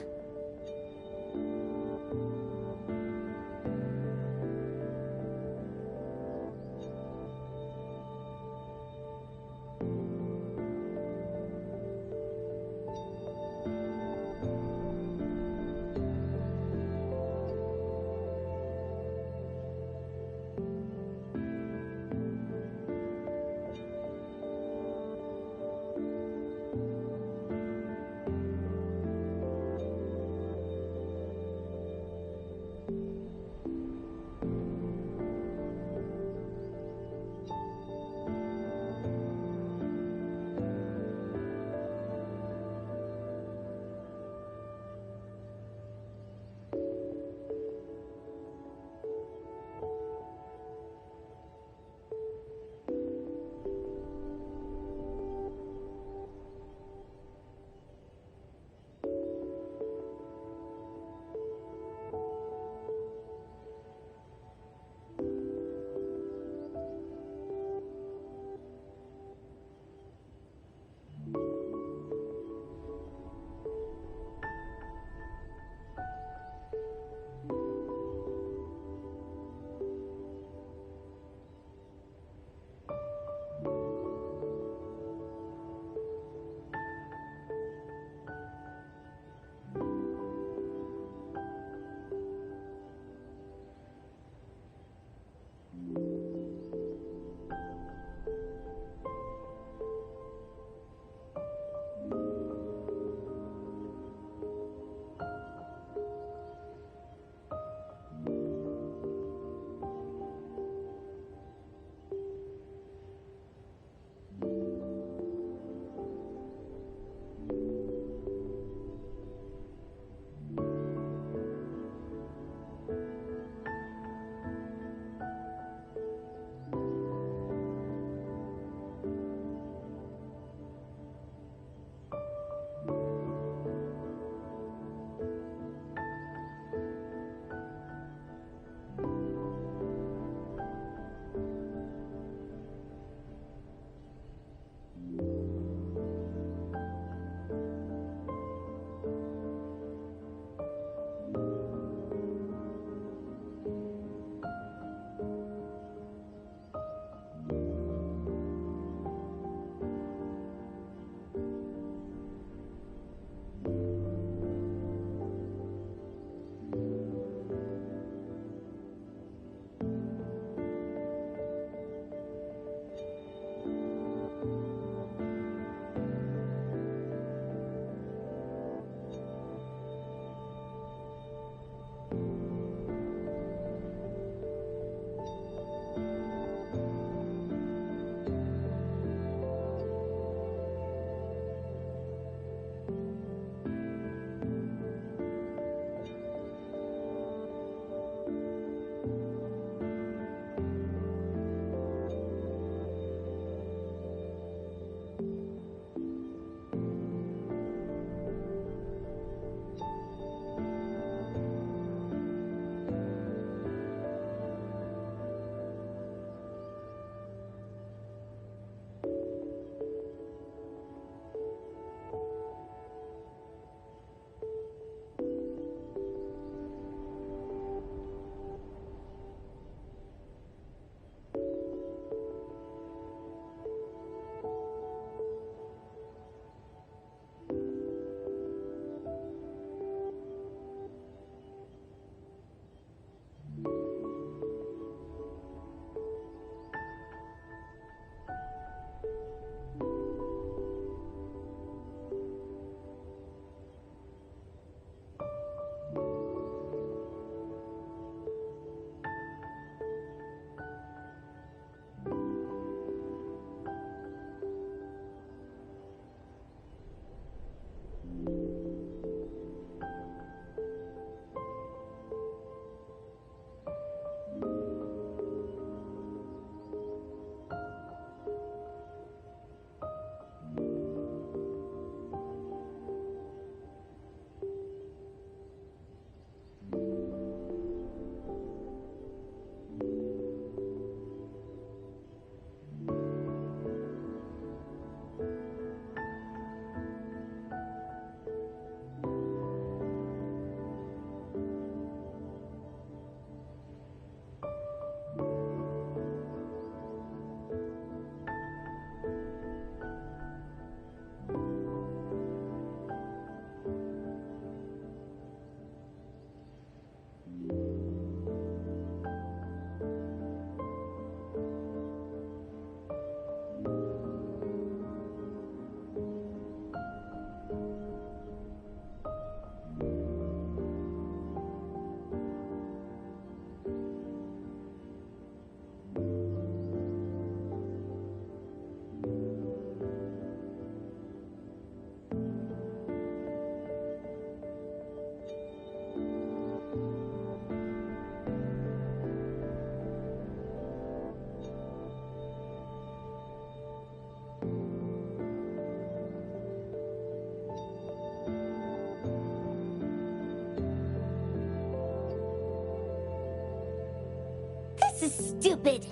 This is stupid.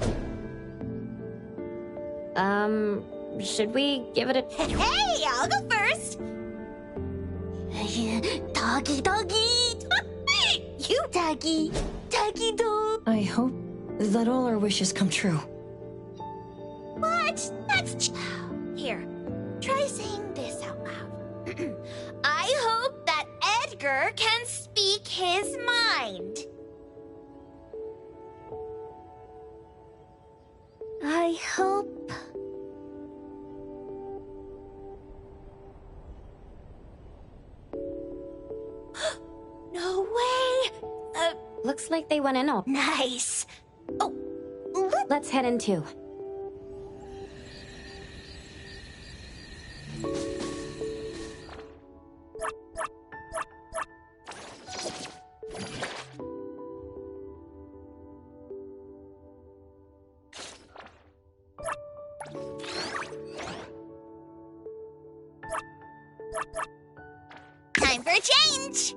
Should we give it a... Hey, I'll go first! Doggy. You doggy dog. I hope that all our wishes come true. What? That's... Here, try saying this out loud. I hope that Edgar can speak his mind. I hope... No way! Looks like they went in all... Nice. Oh, Let's head in too. time for a change!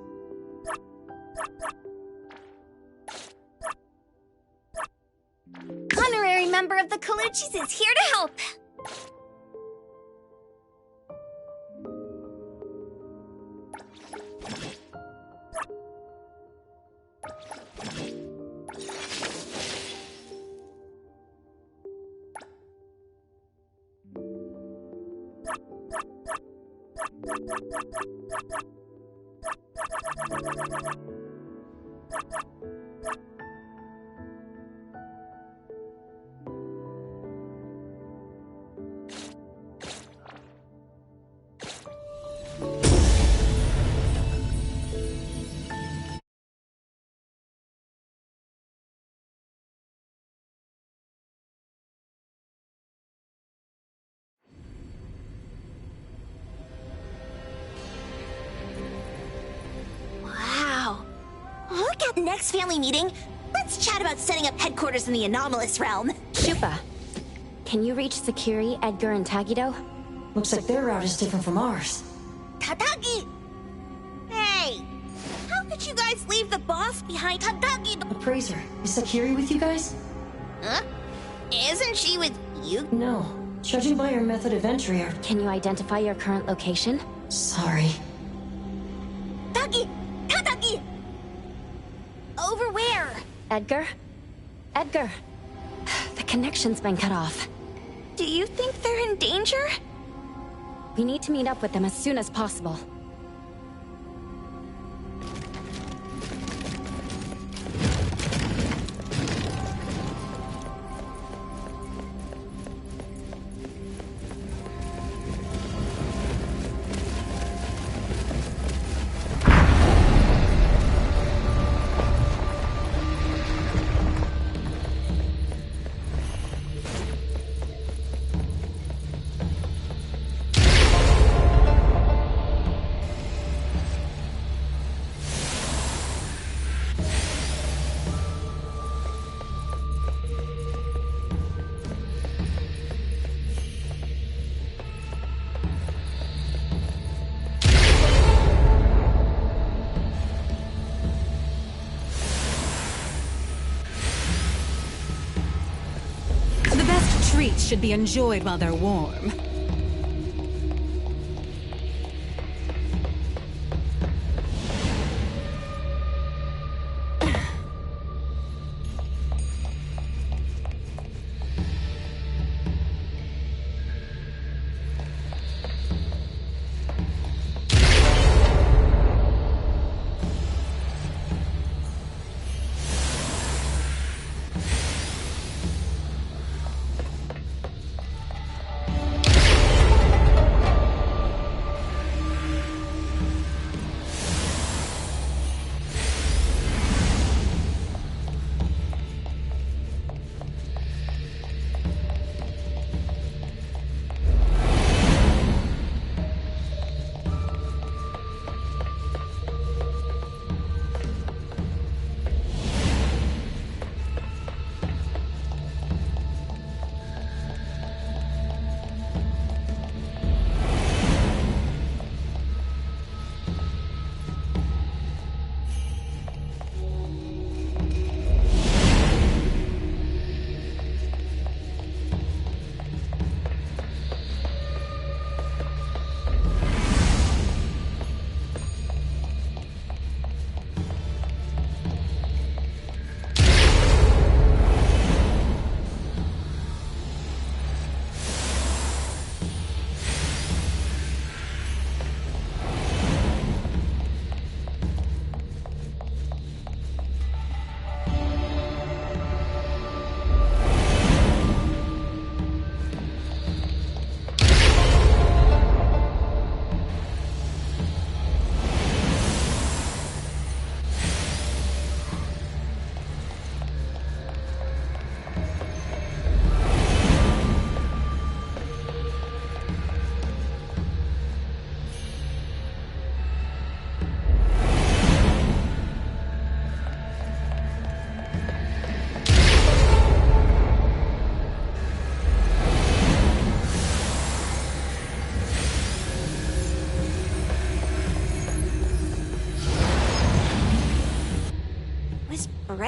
Honorary member of the Colucci's is here to help. Wow. Look at the next family meeting. Let's chat about setting up headquarters in the anomalous realm. Shupa, can you reach Sakiri, Edgar, and Tagido? Looks like their route is different from ours. Tadagi! Hey! How could you guys leave the boss behind? Tadagi! Appraiser, is Sakiri with you guys? Huh? Isn't she with you? No. Judging by your method of entry, Can you identify your current location? Sorry. Tadagi! Tadagi! Over where? Edgar? Edgar! The connection's been cut off. Do you think they're in danger? We need to meet up with them as soon as possible. Treats should be enjoyed while they're warm.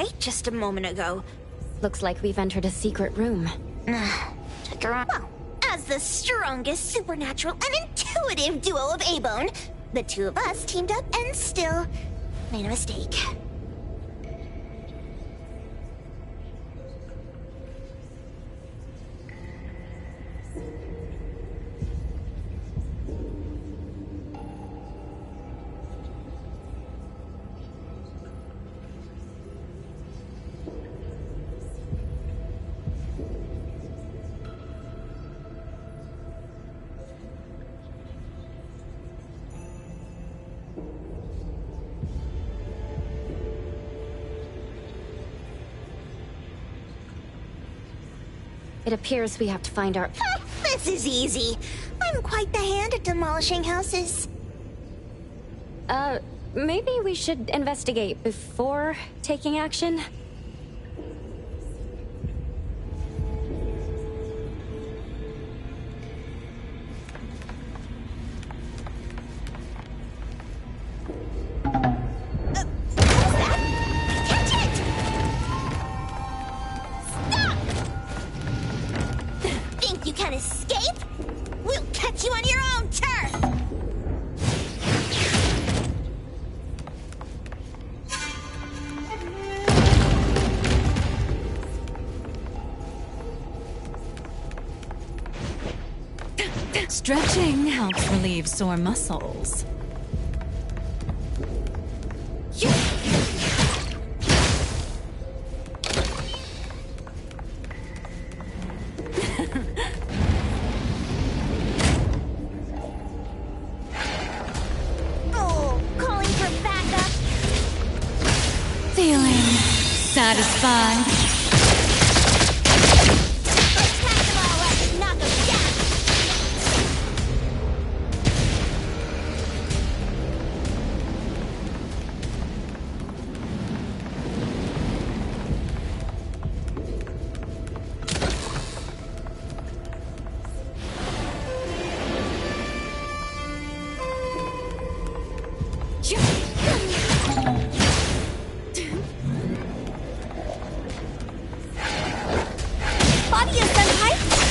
right just a moment ago. Looks like we've entered a secret room. Check around. Well, as the strongest supernatural and intuitive duo of A-Bone, the two of us teamed up and still made a mistake. It appears we have to find our... This is easy. I'm quite the hand at demolishing houses. Maybe we should investigate before taking action? You can escape? We'll catch you on your own turf! Stretching helps relieve sore muscles. Satisfied.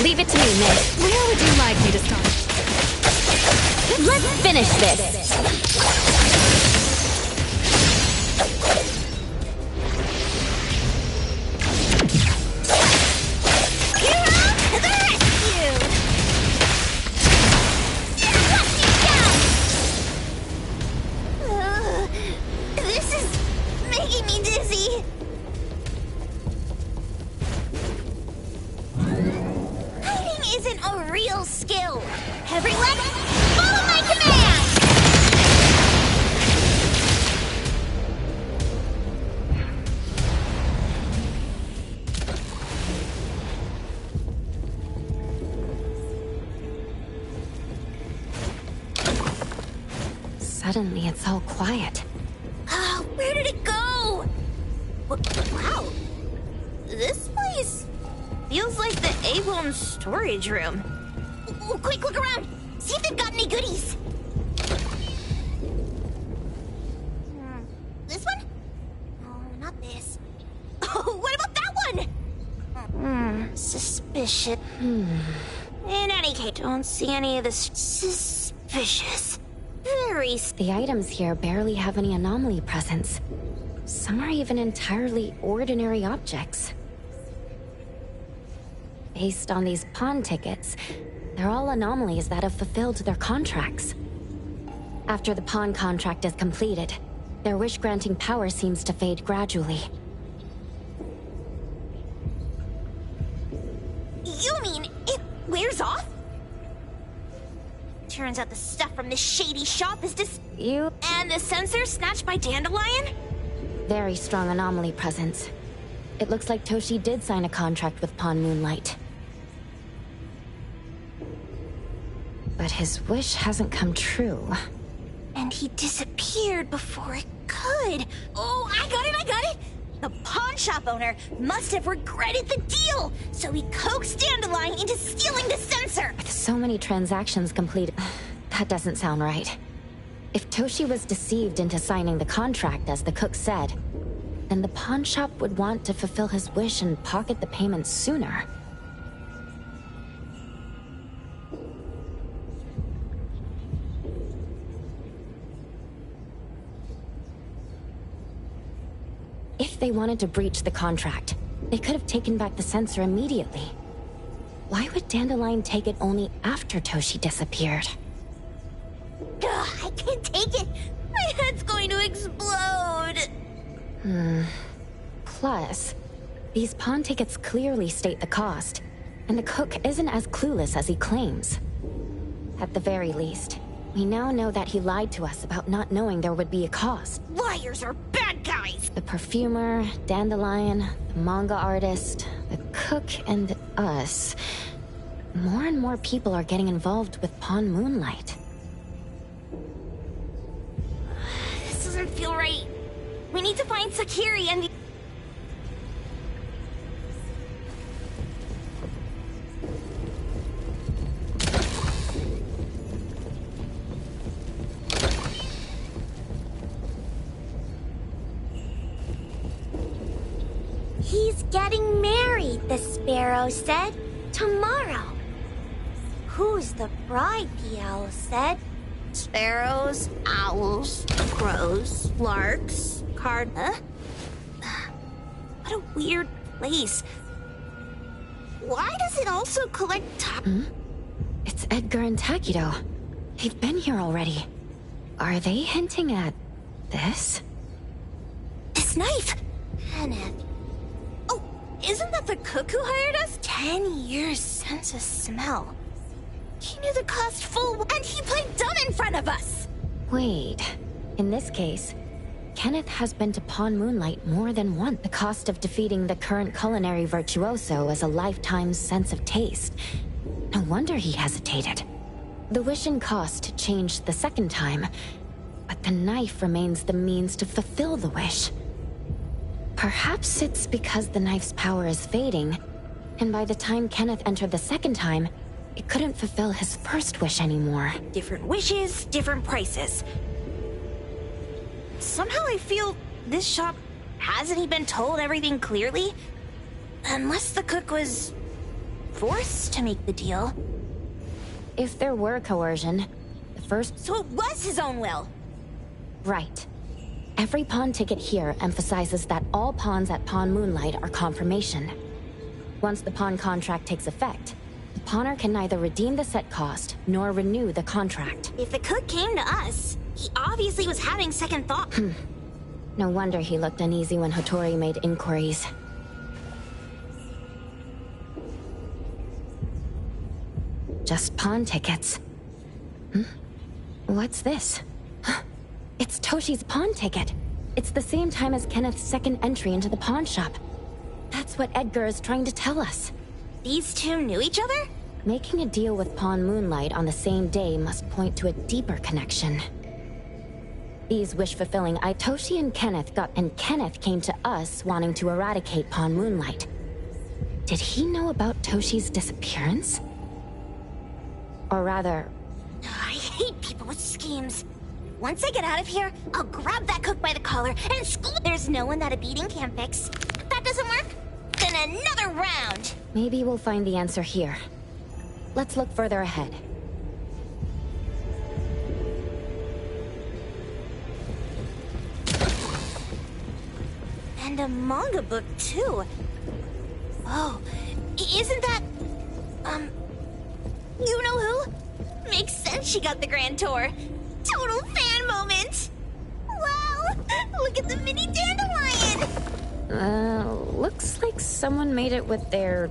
Leave it to me, Miss. Where would you like me to start? Let's finish this. This is making me dizzy. Isn't a real skill. Everyone, follow my command! Suddenly, it's all quiet. Oh, where did it go? Wow. This place feels like the A-Bone storage room. Oh, quick, look around. See if they've got any goodies. This one? Oh, not this. Oh, what about that one? Suspicious. In any case, don't see any of this suspicious. Very... The items here barely have any anomaly presence. Some are even entirely ordinary objects. Based on these pawn tickets, they're all anomalies that have fulfilled their contracts. After the pawn contract is completed, their wish-granting power seems to fade gradually. You mean it wears off? Turns out the stuff from this shady shop is And the sensor snatched by Dandelion? Very strong anomaly presence. It looks like Toshi did sign a contract with Pawn Moonlight. But his wish hasn't come true. And he disappeared before it could. Oh, I got it! The pawn shop owner must have regretted the deal, so he coaxed Dandelion into stealing the sensor. With so many transactions completed, that doesn't sound right. If Toshi was deceived into signing the contract, as the cook said, then the pawn shop would want to fulfill his wish and pocket the payment sooner. If they wanted to breach the contract, they could have taken back the sensor immediately. Why would Dandelion take it only after Toshi disappeared? Ugh, I can't take it! My head's going to explode! Plus, these pawn tickets clearly state the cost, and the cook isn't as clueless as he claims. At the very least, we now know that he lied to us about not knowing there would be a cost. Liars are bad guys! The perfumer, Dandelion, the manga artist, the cook, and us. More and more people are getting involved with Pawn Moonlight. This doesn't feel right. We need to find Sakiri and the... He's getting married, the sparrow said. Tomorrow. Who's the bride, the owl said. Sparrows, owls, crows, larks, What a weird place. Why does it also collect It's Edgar and Takido. They've been here already. Are they hinting at this? This knife! Kenneth. Oh, isn't that the cook who hired us? 10 years sense of smell. He knew the cost full, and he played dumb in front of us! Wait. In this case, Kenneth has been to Pawn Moonlight more than once. The cost of defeating the current culinary virtuoso is a lifetime's sense of taste. No wonder he hesitated. The wish and cost changed the second time, but the knife remains the means to fulfill the wish. Perhaps it's because the knife's power is fading, and by the time Kenneth entered the second time, it couldn't fulfill his first wish anymore. Different wishes, different prices. Somehow I feel this shop hasn't he been told everything clearly? Unless the cook was forced to make the deal. If there were coercion, the first... So it was his own will! Right. Every pawn ticket here emphasizes that all pawns at Pawn Moonlight are confirmation. Once the pawn contract takes effect, the pawner can neither redeem the set cost nor renew the contract. If the cook came to us, he obviously was having second thought. No wonder he looked uneasy when Hotori made inquiries. Just pawn tickets. What's this? It's Toshi's pawn ticket. It's the same time as Kenneth's second entry into the pawn shop. That's what Edgar is trying to tell us. These two knew each other? Making a deal with Pawn Moonlight on the same day must point to a deeper connection. These wish-fulfilling Toshi and Kenneth came to us wanting to eradicate Pawn Moonlight. Did he know about Toshi's disappearance? Or rather... I hate people with schemes. Once I get out of here, I'll grab that cook by the collar and school. There's no one that a beating can't fix. If that doesn't work, then another round! Maybe we'll find the answer here. Let's look further ahead. And a manga book, too. Oh, isn't that... you know who? Makes sense she got the grand tour. Total fan moment! Wow! Look at the mini dandelion! Looks like someone made it with their...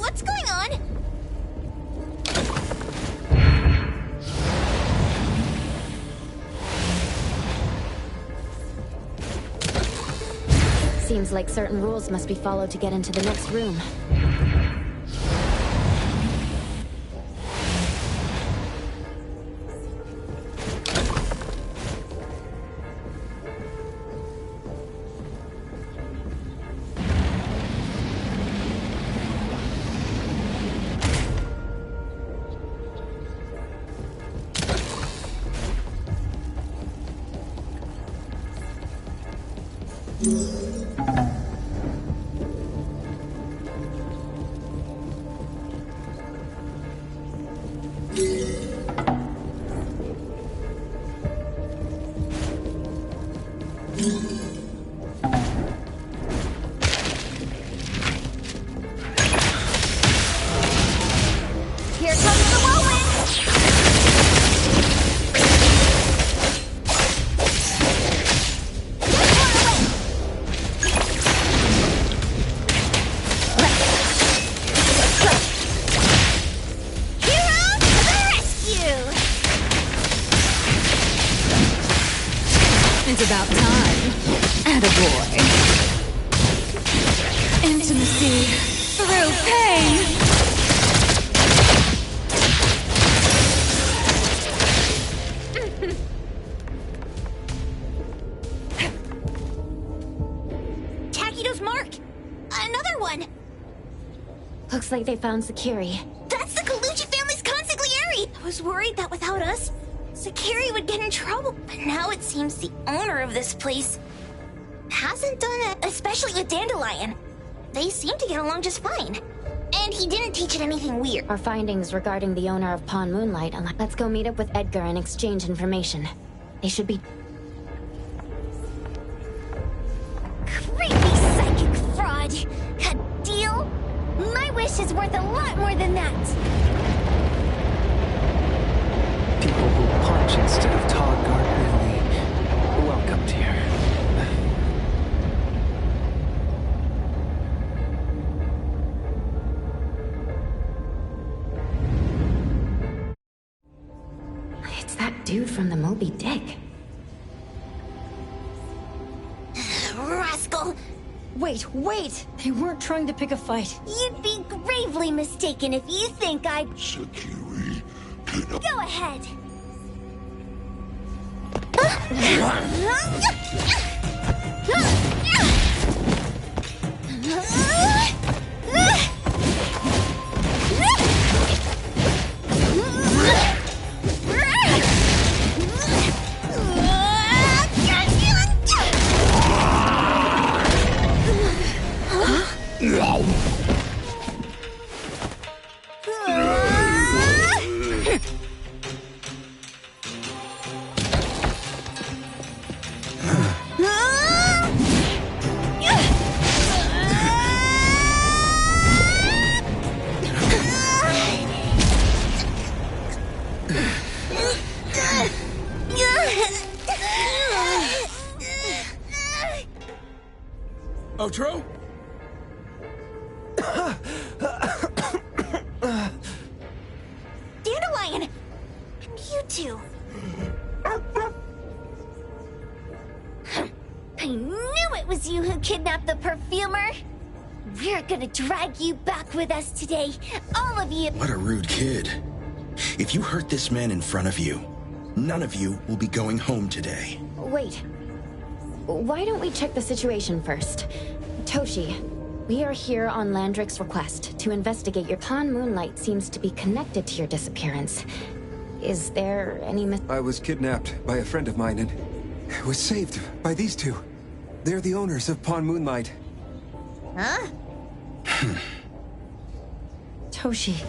What's going on? Seems like certain rules must be followed to get into the next room. Here comes the whirlwind! Hero to the rescue! It's about time. Attaboy. Intimacy through pain. Takido's mark! Another one! Looks like they found Sakiri. That's the Colucci family's consigliere! I was worried that without us, Sakiri would get in trouble. But now it seems the owner of this place hasn't done it, especially with Dandelion. They seem to get along just fine. And he didn't teach it anything weird. Our findings regarding the owner of Pawn Moonlight. Let's go meet up with Edgar and exchange information. They should be... Creepy psychic fraud! A deal? My wish is worth a lot more than that! People who punch instead of talk aren't really welcomed here. It's that dude from the Moby Dick. Rascal! Wait! They weren't trying to pick a fight. You'd be gravely mistaken if you think I... Sakiri, Go ahead! Outro? Dandelion! And you two! I knew it was you who kidnapped the perfumer! We're gonna drag you back with us today, all of you! What a rude kid. If you hurt this man in front of you, none of you will be going home today. Wait. Why don't we check the situation first? Toshi, we are here on Landrick's request to investigate your Pawn Moonlight seems to be connected to your disappearance. Is there any I was kidnapped by a friend of mine and was saved by these two. They're the owners of Pawn Moonlight. Huh? Toshi,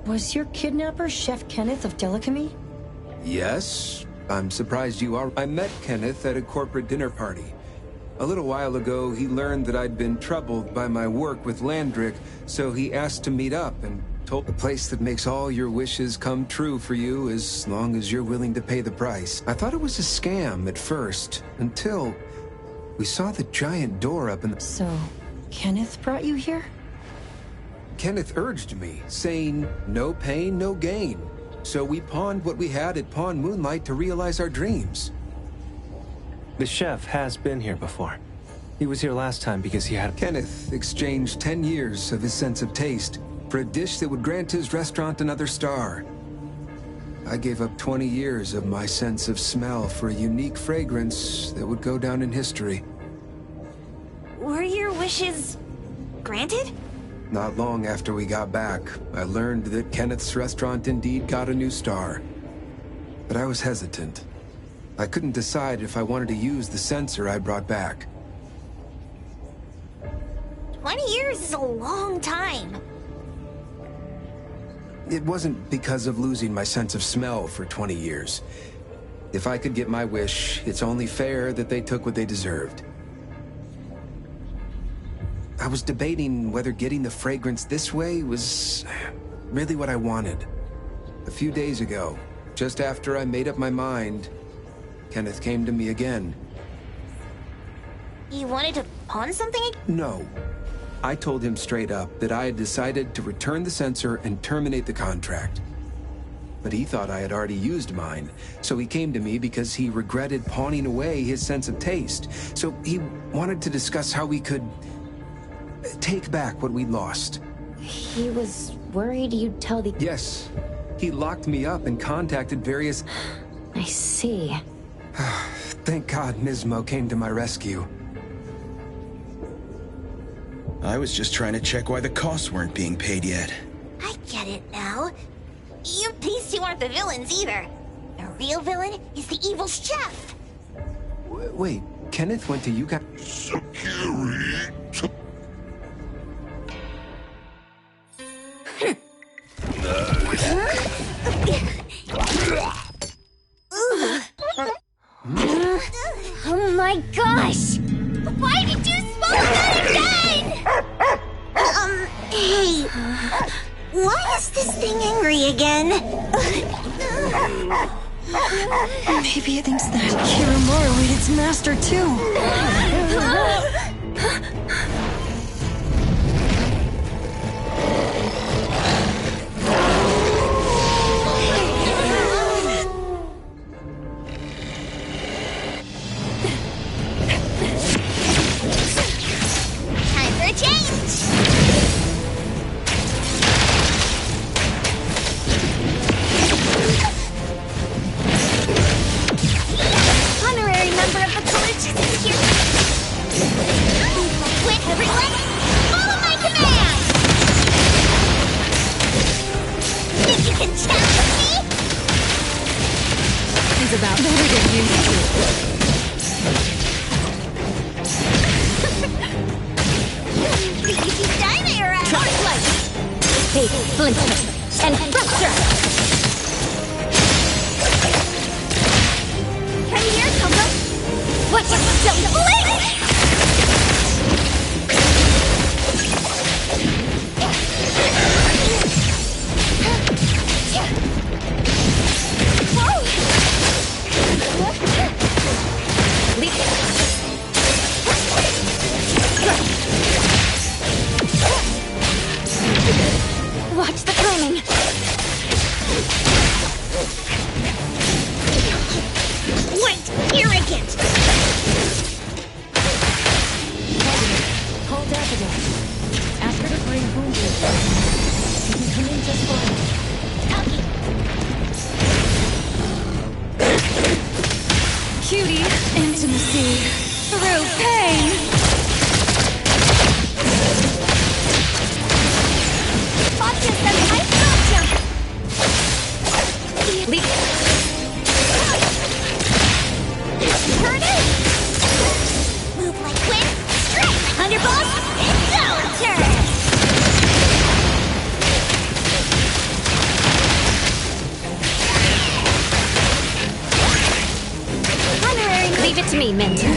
was your kidnapper Chef Kenneth of Delicamy? Yes, I'm surprised you are. I met Kenneth at a corporate dinner party. A little while ago, he learned that I'd been troubled by my work with Landrick, so he asked to meet up and told the place that makes all your wishes come true for you as long as you're willing to pay the price. I thought it was a scam at first, until we saw the giant door up in the... So, Kenneth brought you here? Kenneth urged me, saying, no pain, no gain. So we pawned what we had at Pawn Moonlight to realize our dreams. The chef has been here before. He was here last time because he had... Kenneth exchanged 10 years of his sense of taste for a dish that would grant his restaurant another star. I gave up 20 years of my sense of smell for a unique fragrance that would go down in history. Were your wishes granted? Not long after we got back, I learned that Kenneth's restaurant indeed got a new star. But I was hesitant. I couldn't decide if I wanted to use the sensor I brought back. 20 years is a long time. It wasn't because of losing my sense of smell for 20 years. If I could get my wish, it's only fair that they took what they deserved. I was debating whether getting the fragrance this way was really what I wanted. A few days ago, just after I made up my mind, Kenneth came to me again. You wanted to pawn something? No. I told him straight up that I had decided to return the sensor and terminate the contract. But he thought I had already used mine, so he came to me because he regretted pawning away his sense of taste. So he wanted to discuss how we could take back what we'd lost. He was worried you'd tell the... Yes. He locked me up and contacted various... I see. Thank God Nismo came to my rescue. I was just trying to check why the costs weren't being paid yet. I get it now. These two aren't the villains either. The real villain is the evil chef. Wait, Kenneth went to you guys? Security. Oh my gosh! Why did you smoke that again? Hey. Why is this thing angry again? Maybe it thinks that Kiromura ate its master too. Time for a change! Honorary member of the college is here. Quit, everyone! Follow my command! Think you can challenge me? He's about better than you two. Easy time around! Charge light! Escape, splinter, and fracture! Come here, Coco! Watch it! Don't blink! Watch the timing! Wait! Arrogant! Call Daffodil. Ask her to bring Boom Boom. She can come in just fine. Cutie, intimacy through pain. Gotcha, Senpai! Gotcha! Turn it! Move like wind, strike! Thunderbolt, it's our turn! Honorary... Leave it to me, Mentor.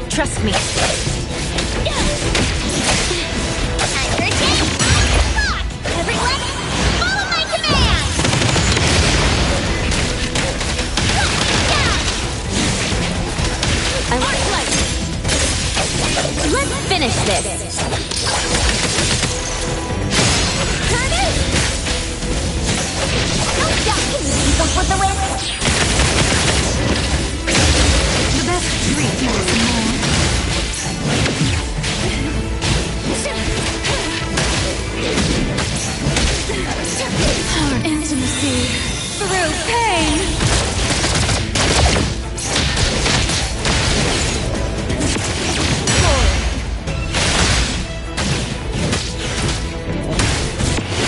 Trust me. Everyone, follow my command! I want light. Let's finish this. Turn it! No duck can keep up with the wind! The best treat you will know. Our intimacy through pain.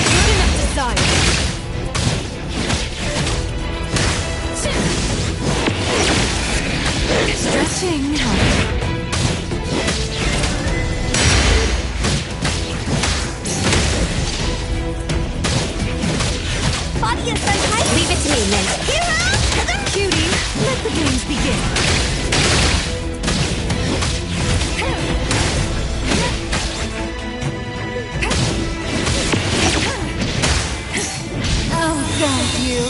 Good enough desire. Stretching. Leave it to me, Mint. Cutie, let the games begin. I'll guide you.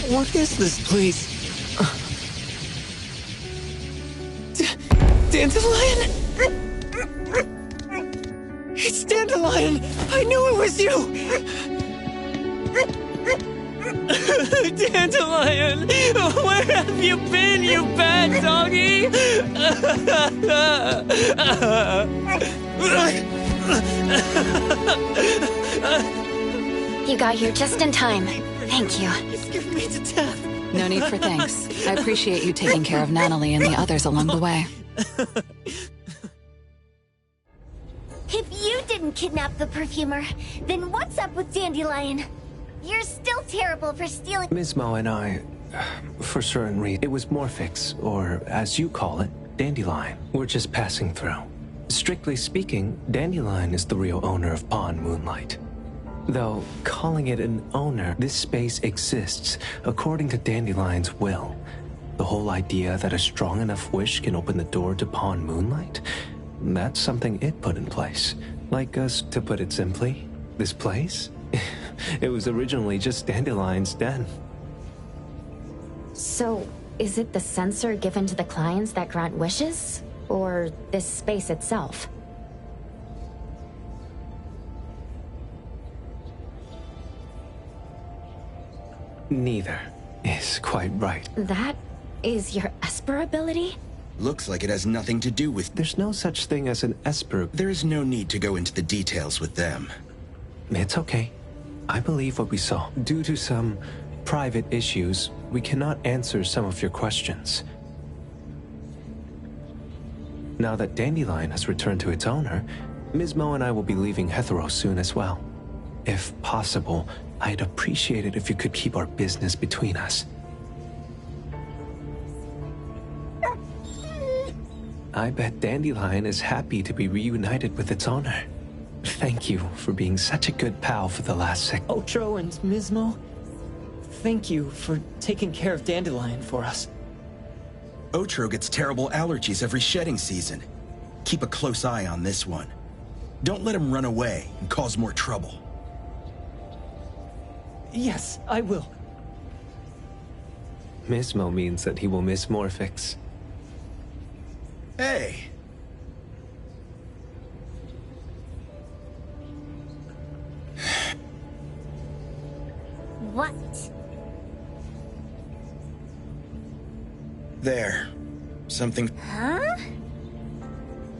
What is this place? Dandelion? It's Dandelion! I knew it was you! Dandelion! Where have you been, you bad doggy? You got here just in time. Thank you. You scared me to death. No need for thanks. I appreciate you taking care of Natalie and the others along the way. If you didn't kidnap the perfumer, then what's up with Dandelion? You're still terrible for stealing— Mismo and I, for certain reason, it was Morphix, or as you call it, Dandelion. We're just passing through. Strictly speaking, Dandelion is the real owner of Pawn Moonlight. Though, calling it an owner, this space exists according to Dandelion's will. The whole idea that a strong enough wish can open the door to Pawn Moonlight? That's something it put in place. Like us, to put it simply, this place? It was originally just Dandelion's den. So, is it the sensor given to the clients that grant wishes? Or this space itself? Neither is quite right. That is your Esper ability? Looks like it has nothing to do with— There's no such thing as an Esper. There is no need to go into the details with them. It's okay. I believe what we saw. Due to some private issues, we cannot answer some of your questions. Now that Dandelion has returned to its owner, Mismo and I will be leaving Hetero soon as well. If possible, I'd appreciate it if you could keep our business between us. I bet Dandelion is happy to be reunited with its owner. Thank you for being such a good pal for the last sec— Otro and Mismo, thank you for taking care of Dandelion for us. Otro gets terrible allergies every shedding season. Keep a close eye on this one. Don't let him run away and cause more trouble. Yes, I will. Mismo means that he will miss Morphix. Hey! What? There. Something— Huh?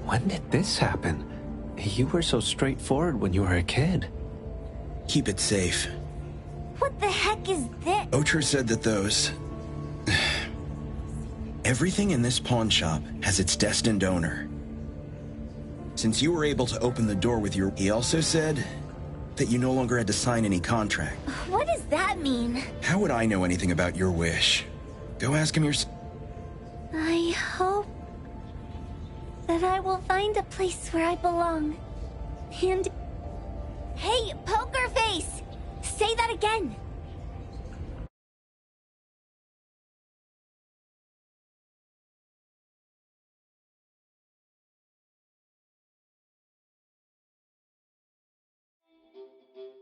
When did this happen? You were so straightforward when you were a kid. Keep it safe. What the heck is this? Otro said that those Everything in this pawn shop has its destined owner. Since you were able to open the door with your... He also said that you no longer had to sign any contract. What does that mean? How would I know anything about your wish? Go ask him yourself. I hope that I will find a place where I belong. And... Hey, Poker Face! Say that again!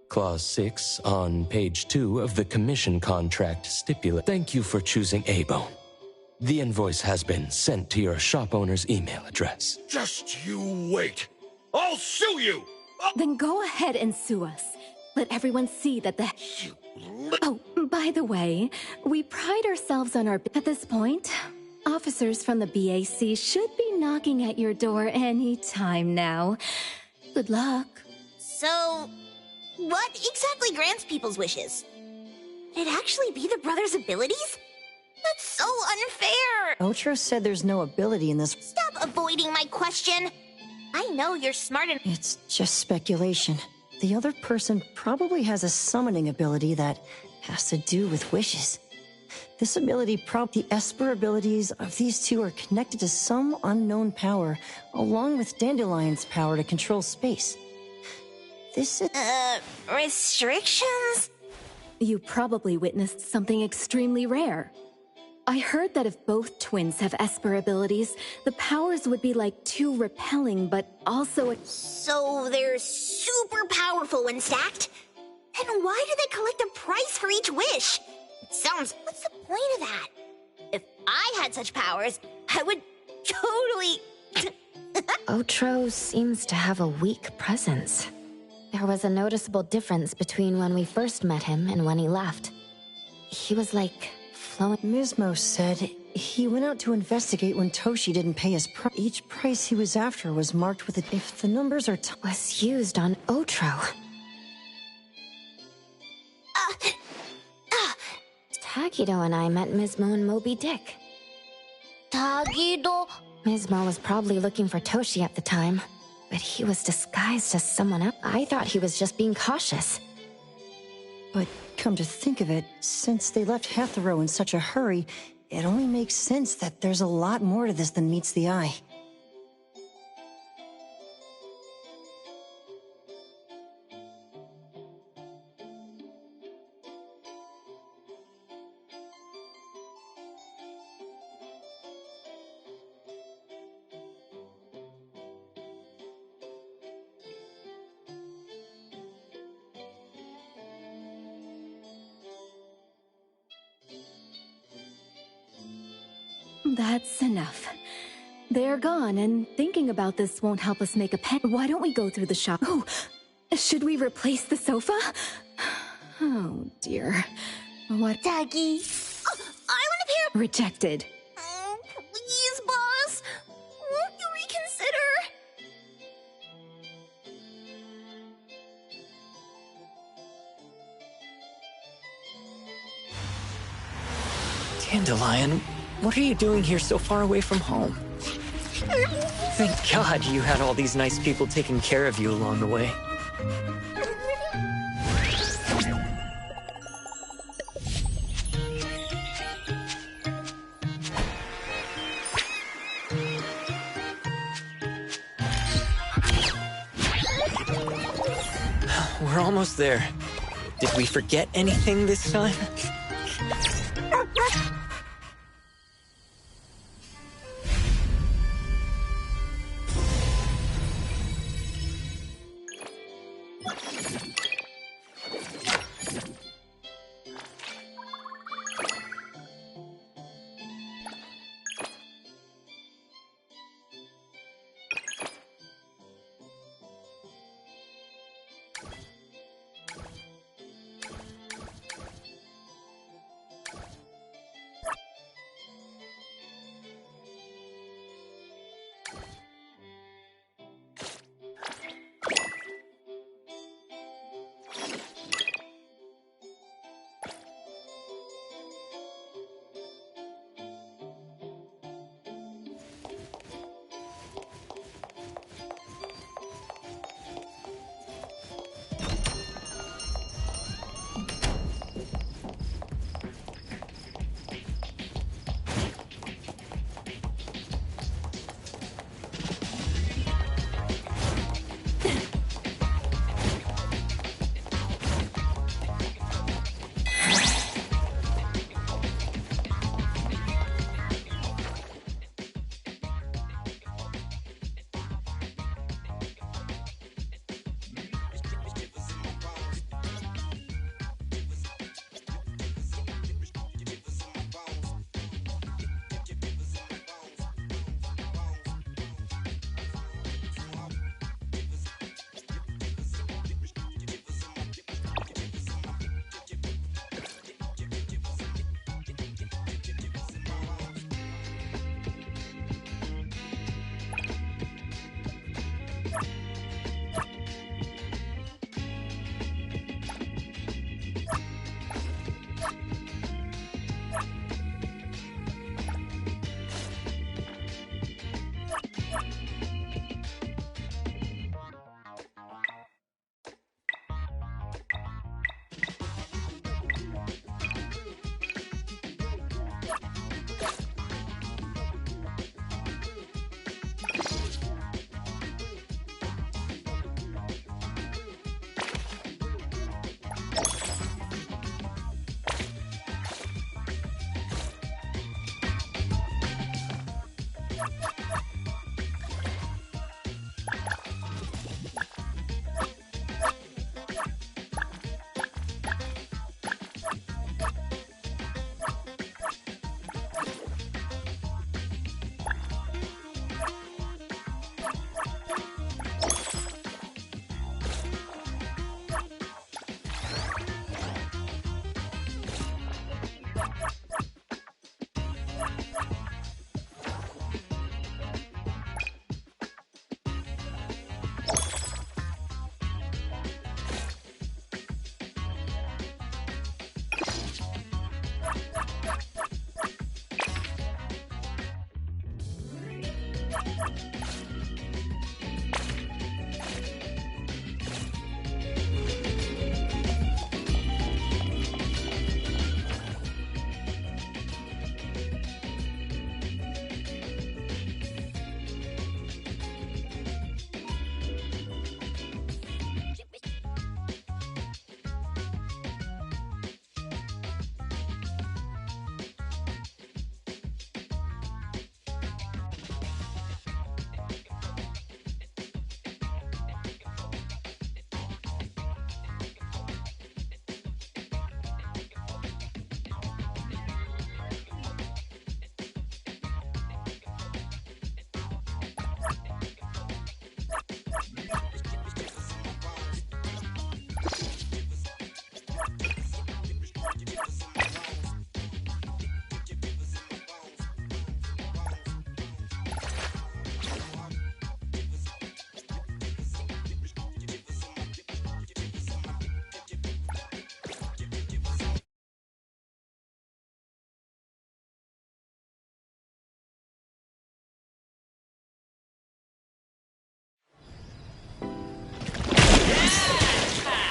Clause 6 on page 2 of the commission contract stipulate. Thank you for choosing A-Bone. The invoice has been sent to your shop owner's email address. Just you wait. I'll sue you! Then go ahead and sue us. Let everyone see that the... Oh, by the way, we pride ourselves on our... At this point, officers from the BAC should be knocking at your door any time now. Good luck. So, what exactly grants people's wishes? Would it actually be the brothers' abilities? That's so unfair! Otro said there's no ability in this. Stop avoiding my question! I know you're smart and— It's just speculation. The other person probably has a summoning ability that has to do with wishes. This ability the Esper abilities of these two are connected to some unknown power, along with Dandelion's power to control space. This is... restrictions? You probably witnessed something extremely rare. I heard that if both twins have Esper abilities, the powers would be like too repelling, but also... So they're super powerful when stacked? Then why do they collect a price for each wish? It sounds... What's the point of that? If I had such powers, I would totally... Otro seems to have a weak presence. There was a noticeable difference between when we first met him and when he left. He was like... Mismo said he went out to investigate when Toshi didn't pay his price. Each price he was after was marked with a... If the numbers are... was used on Otro. Tagido and I met Mismo and Moby Dick. Tagido? Mismo was probably looking for Toshi at the time, but he was disguised as someone else. I thought he was just being cautious. But come to think of it, since they left Hatharo in such a hurry, it only makes sense that there's a lot more to this than meets the eye. That's enough. They're gone, and thinking about this won't help us make a pen. Why don't we go through the shop? Oh, should we replace the sofa? Oh, dear. What? Daggy. Oh, I want to hear... Rejected. Oh, please, boss. Won't you reconsider? Dandelion, what are you doing here so far away from home? Thank God you had all these nice people taking care of you along the way. We're almost there. Did we forget anything this time?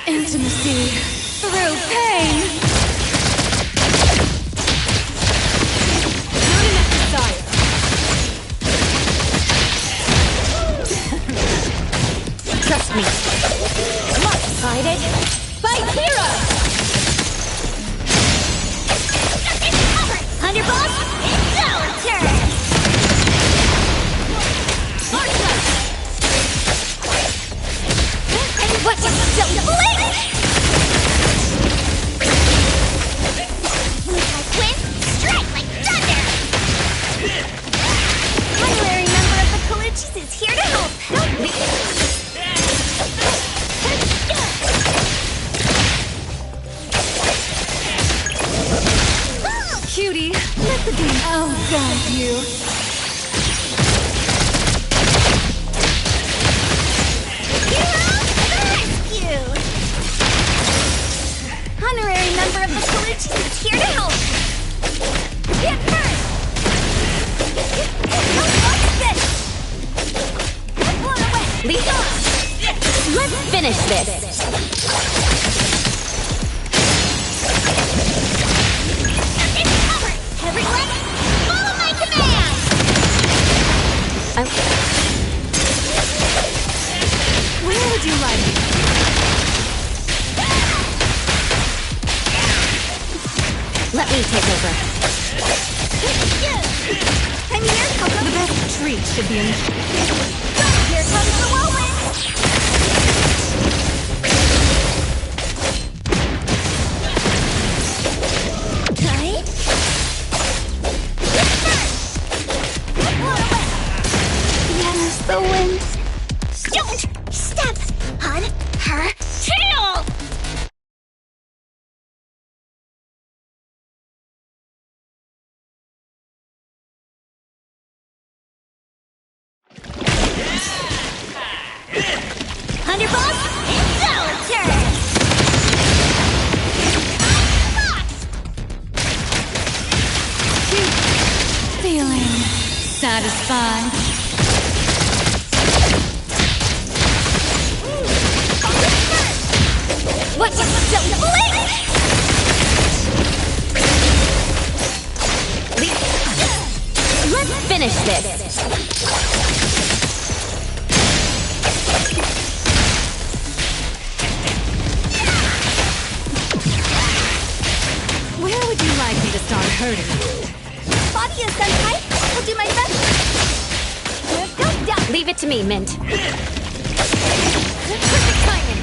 Intimacy through pain. Not enough desire. Trust me. Mark decided. Fight hero! Thunderbolt, it's our turn! What you don't blink! Twin, strike like thunder! Honorary member of the Coluchis is here to help! Cutie, let the game outguide you. Honorary member of the Coluchis is here to help! Hit first! What's this? Get blown away! Lead on! Let's finish this! It's covered! Everyone, follow my command! Where would you like me? Let me take over. I'm here, Coco. The best treat should be in... Here comes the whirlwind! Right? Yes, the wind. Don't step on her tail! Thunderbolt, it's our turn! Feeling satisfied. What you don't blink! Let's finish this. Where would you like me to start hurting? Body is done tight. I'll do my best. Go down. Leave it to me, Mint. Perfect timing.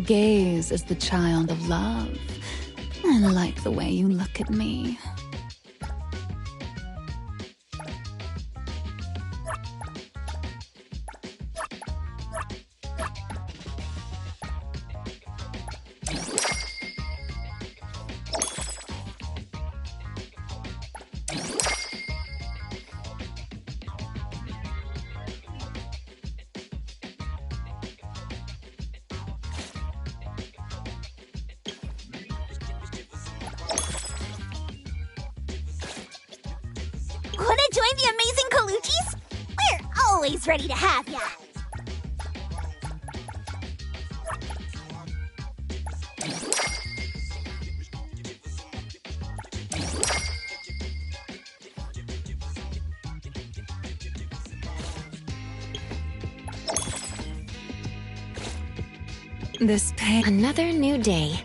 Gaze is the child of love. I like the way you look at me. Wanna join the amazing Kalujis? We're always ready to have ya! Another new day.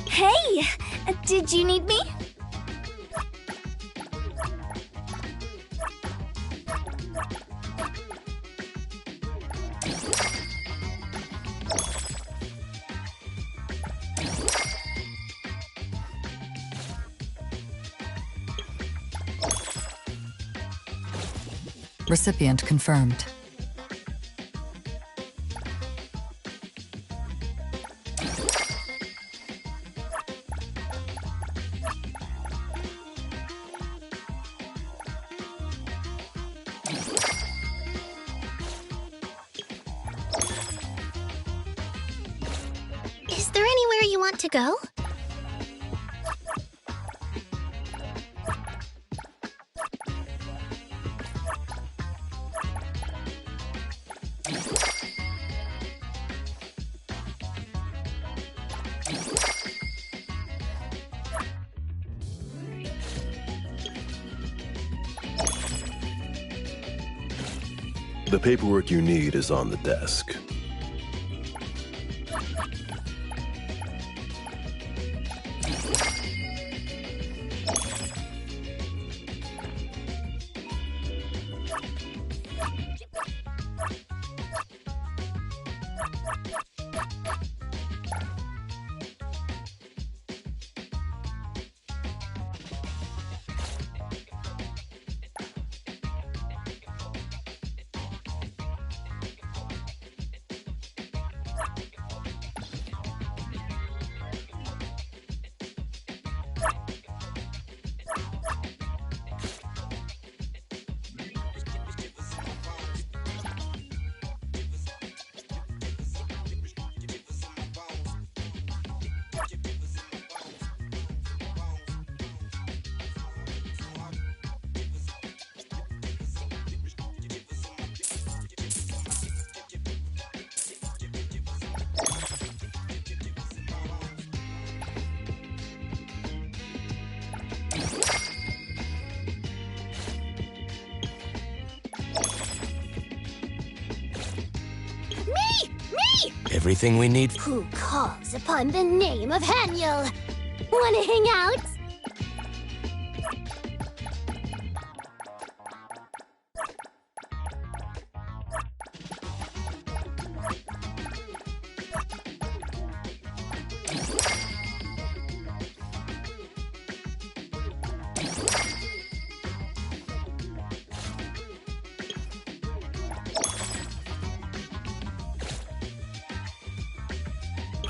Hey! Did you need me? Recipient confirmed. Is there anywhere you want to go? The paperwork you need is on the desk. Everything we need. Who calls upon the name of Haniel? Wanna hang out?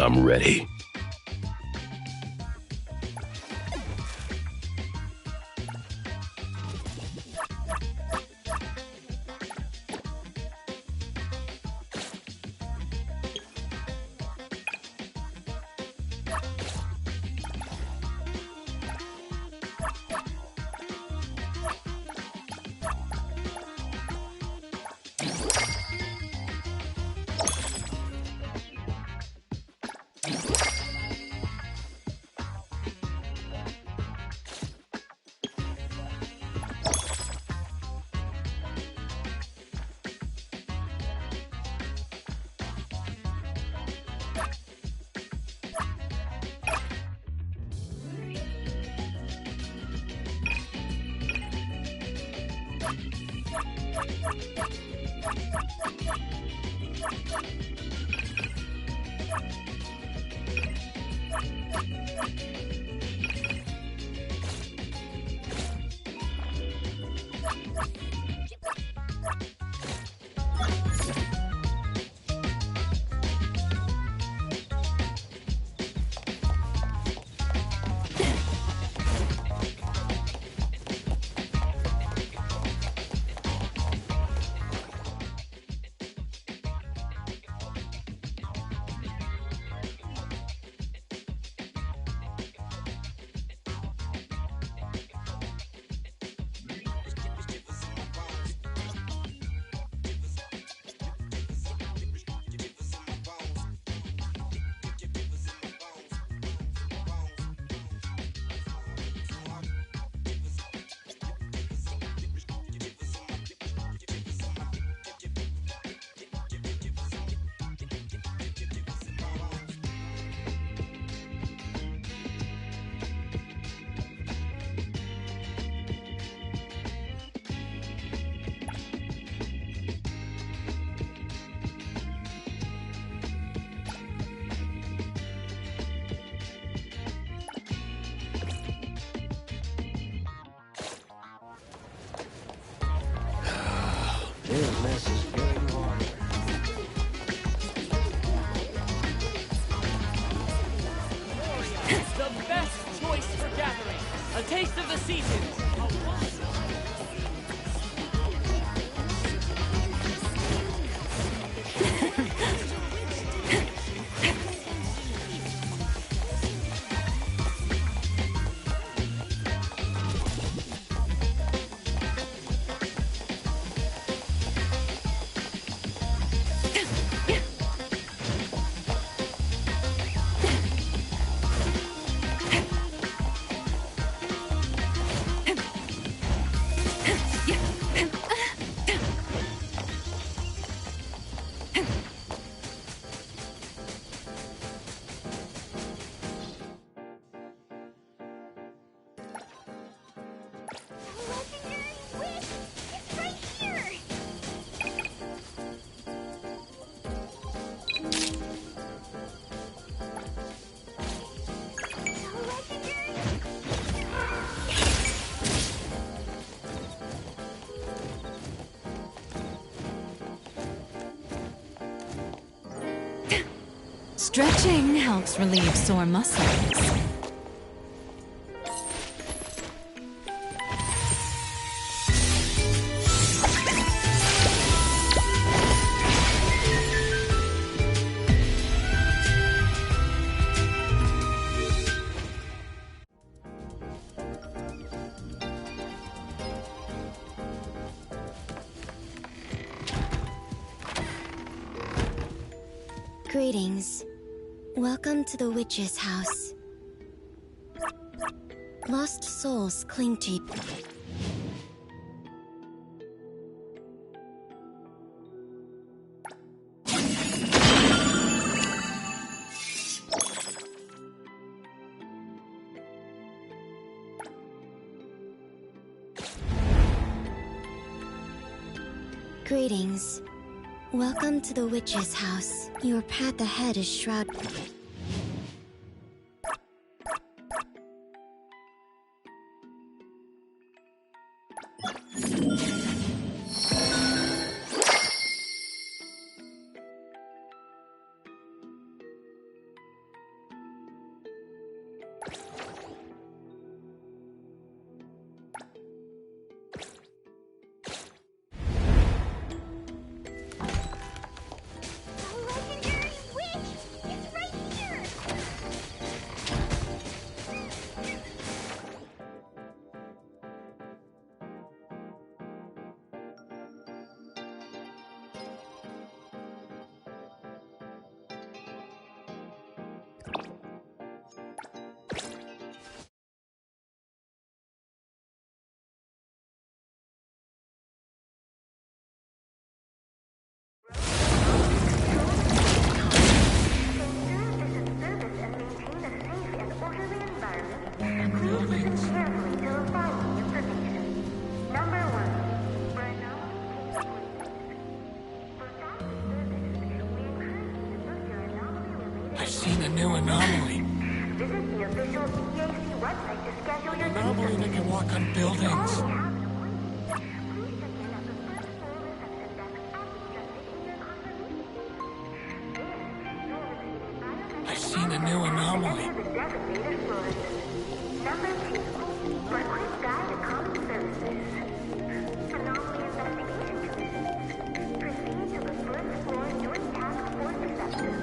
I'm ready. This is getting harder. It's the best choice for gathering. A taste of the seasons. Stretching helps relieve sore muscles. Greetings. Welcome to the witch's house. Lost souls cling to you. Greetings. Welcome to the witch's house. Your path ahead is shrouded. I've seen a new anomaly. Visit the official EAC website to schedule your Anomaly that can walk on buildings. I've seen a new anomaly. Number 2. For a quick guide to common services. Anomaly Investigation Commission. Proceed to the first floor during task force reception.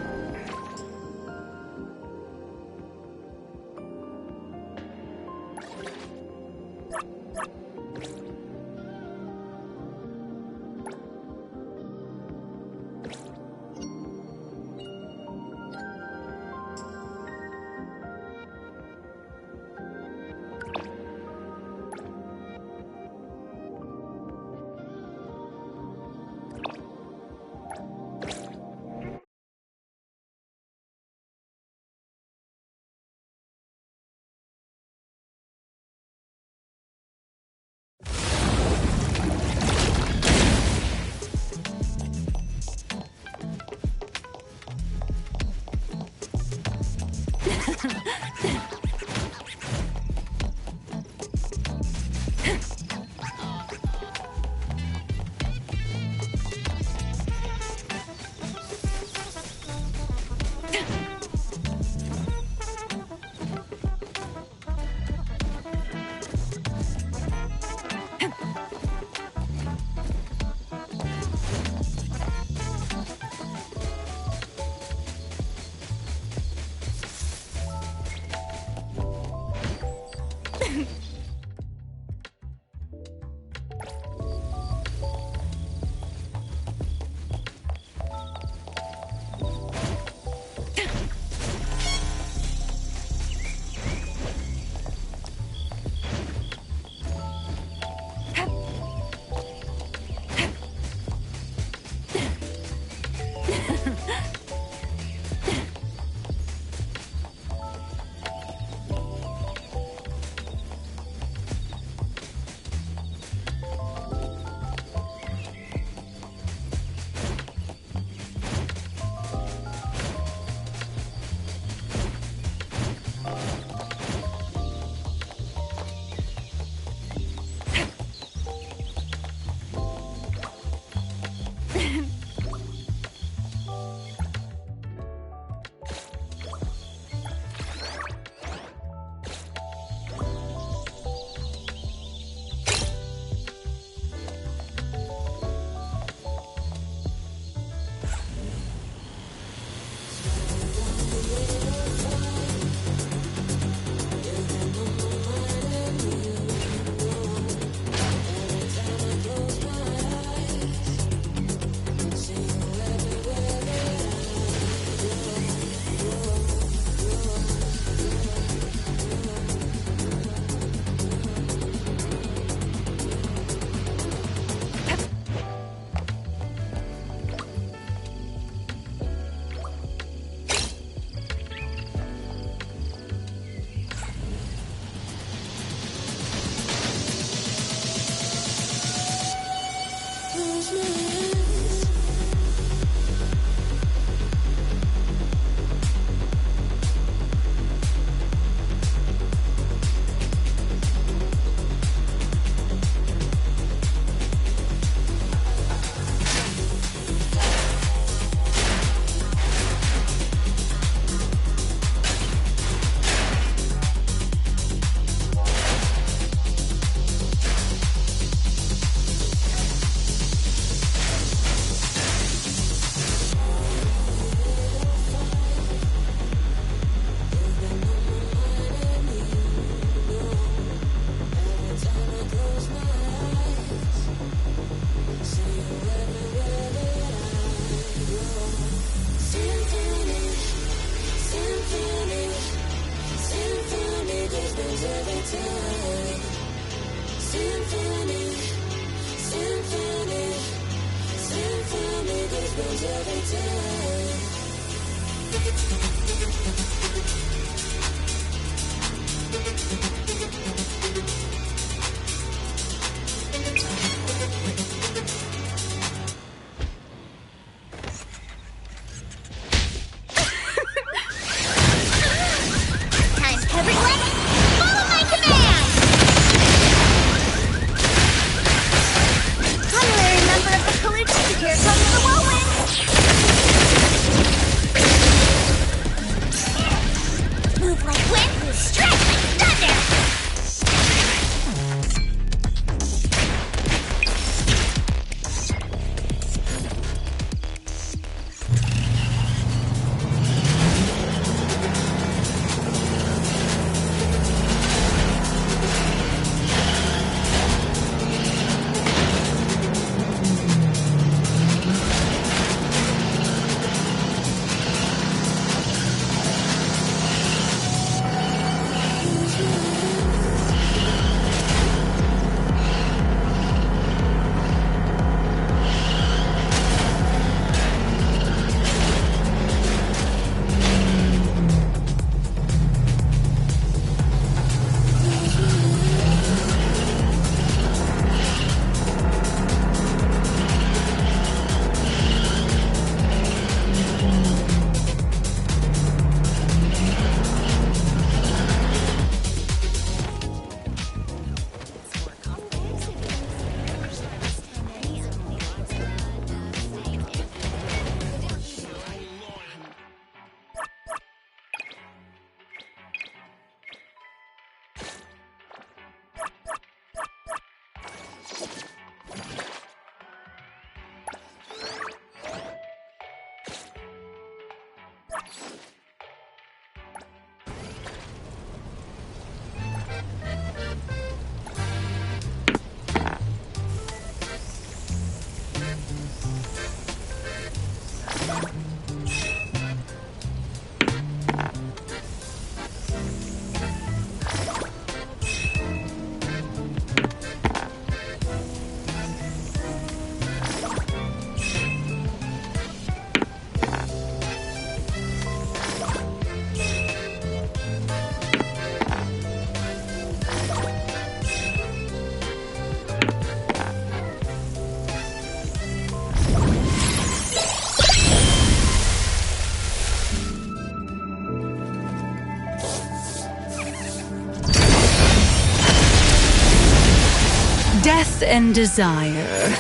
Death and desire.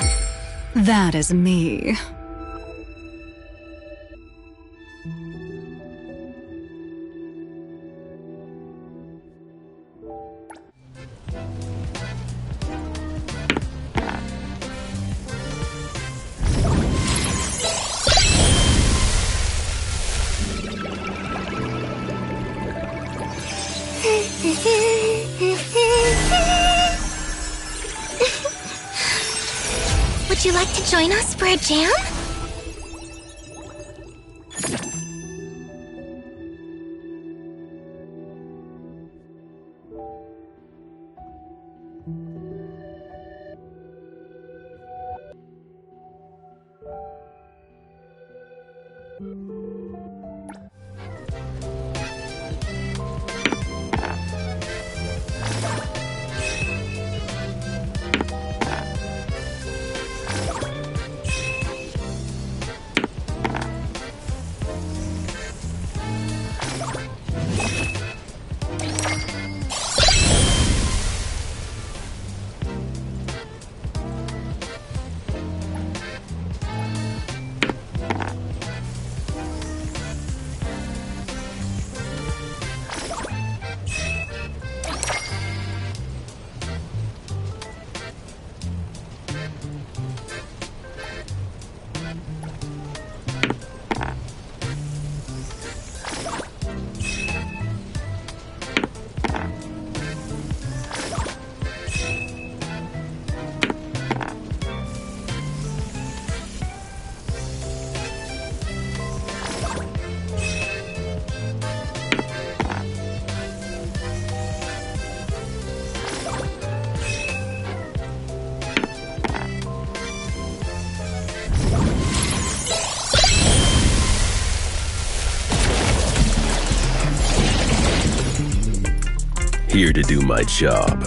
That is me. Would you like to join us for a jam? Here to do my job.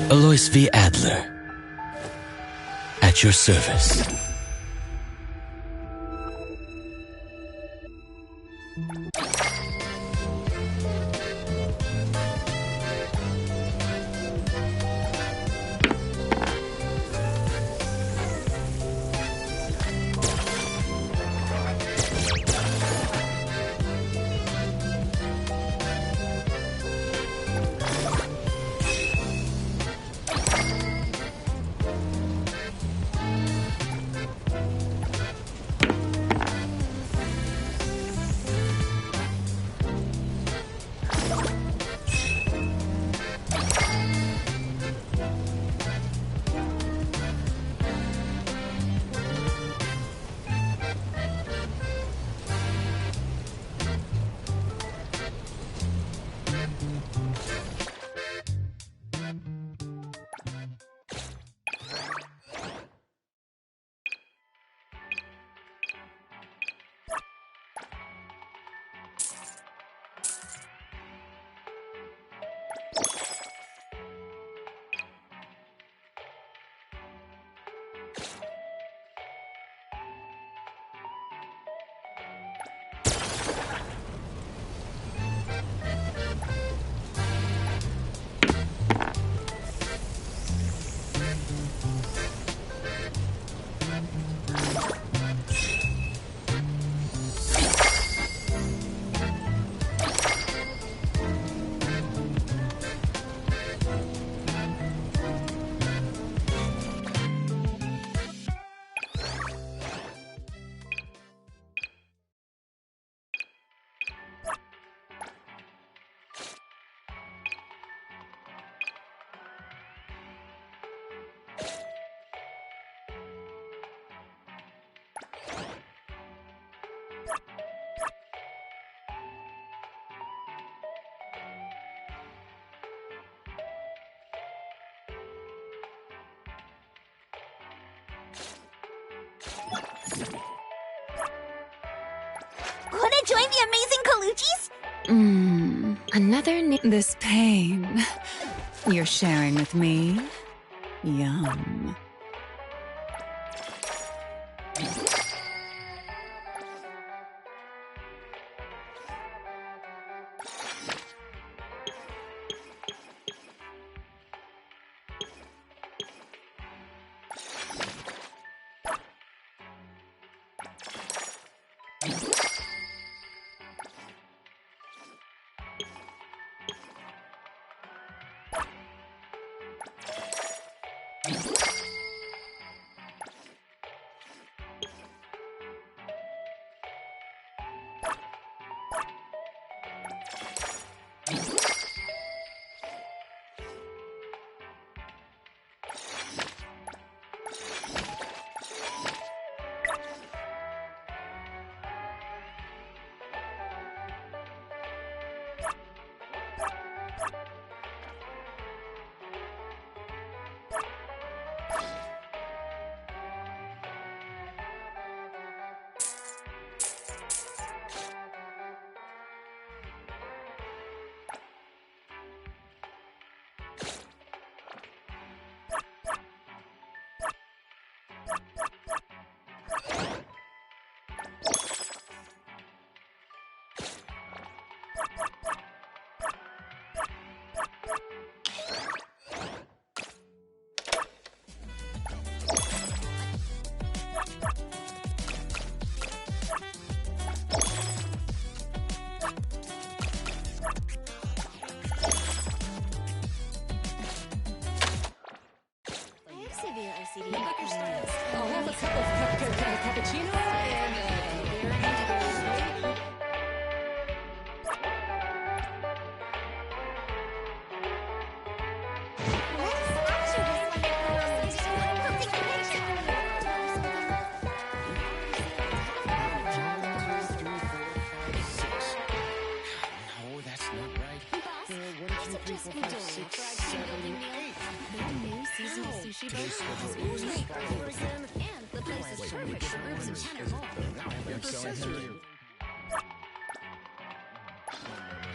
Alois V. Adler. At your service. Wanna join the amazing Kaluchis? Another This pain you're sharing with me? Yum. I'll have a cup of cappuccino No, that's not right. Boss, how's it just been doing after I tried building meal? The new seasonal sushi boat has great burgers, and the place is sure with groups of 10 or more.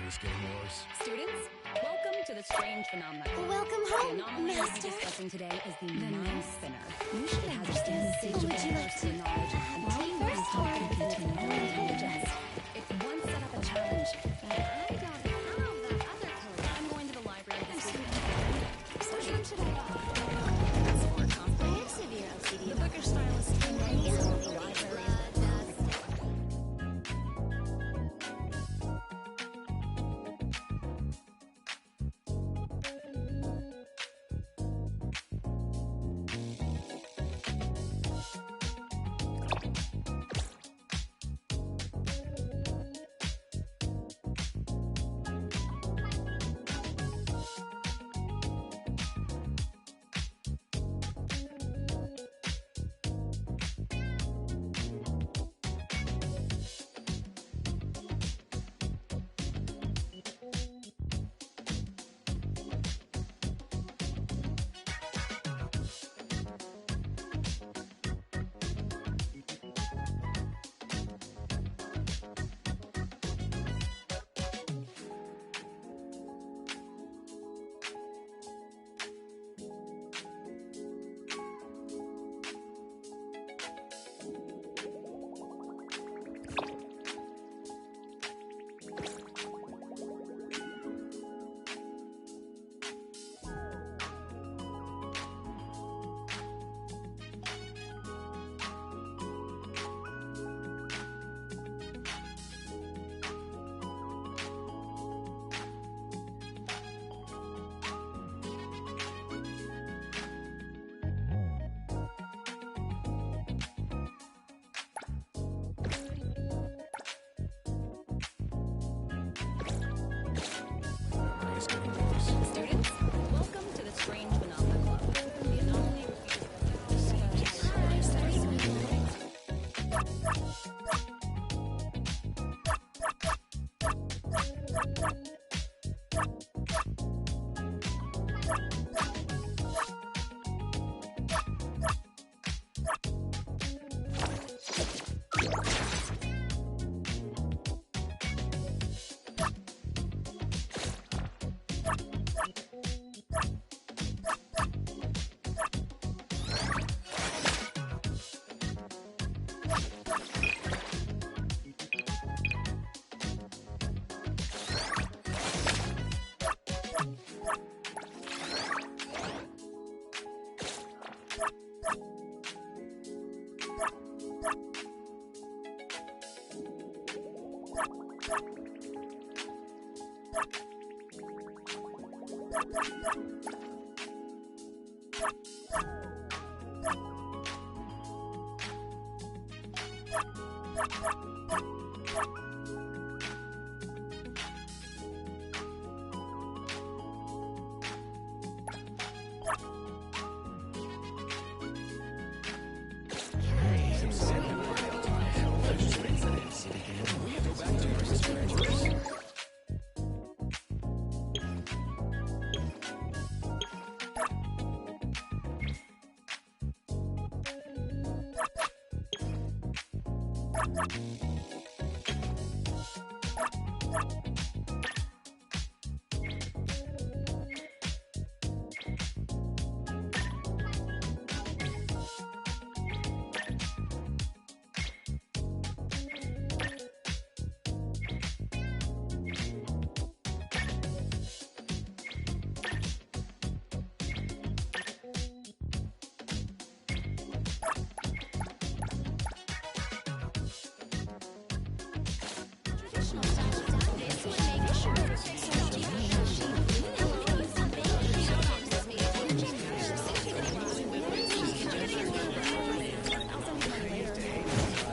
He's getting worse. Students, welcome to the strange phenomenon. Welcome The home, anomaly we'll be Master. discussing today is the mind spinner. You should understand the stage Would of you like to knowledge and Well, team first, based or on continue your intelligence. If one set up a challenge, but I don't have that other code. I'm going to the library this weekend. Which one should I buy? It's more complex. I have severe OCD. The bookish stylist can use the library. Students, welcome to the Strange Phenomena Club. The anomaly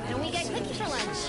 And we get cookies for lunch.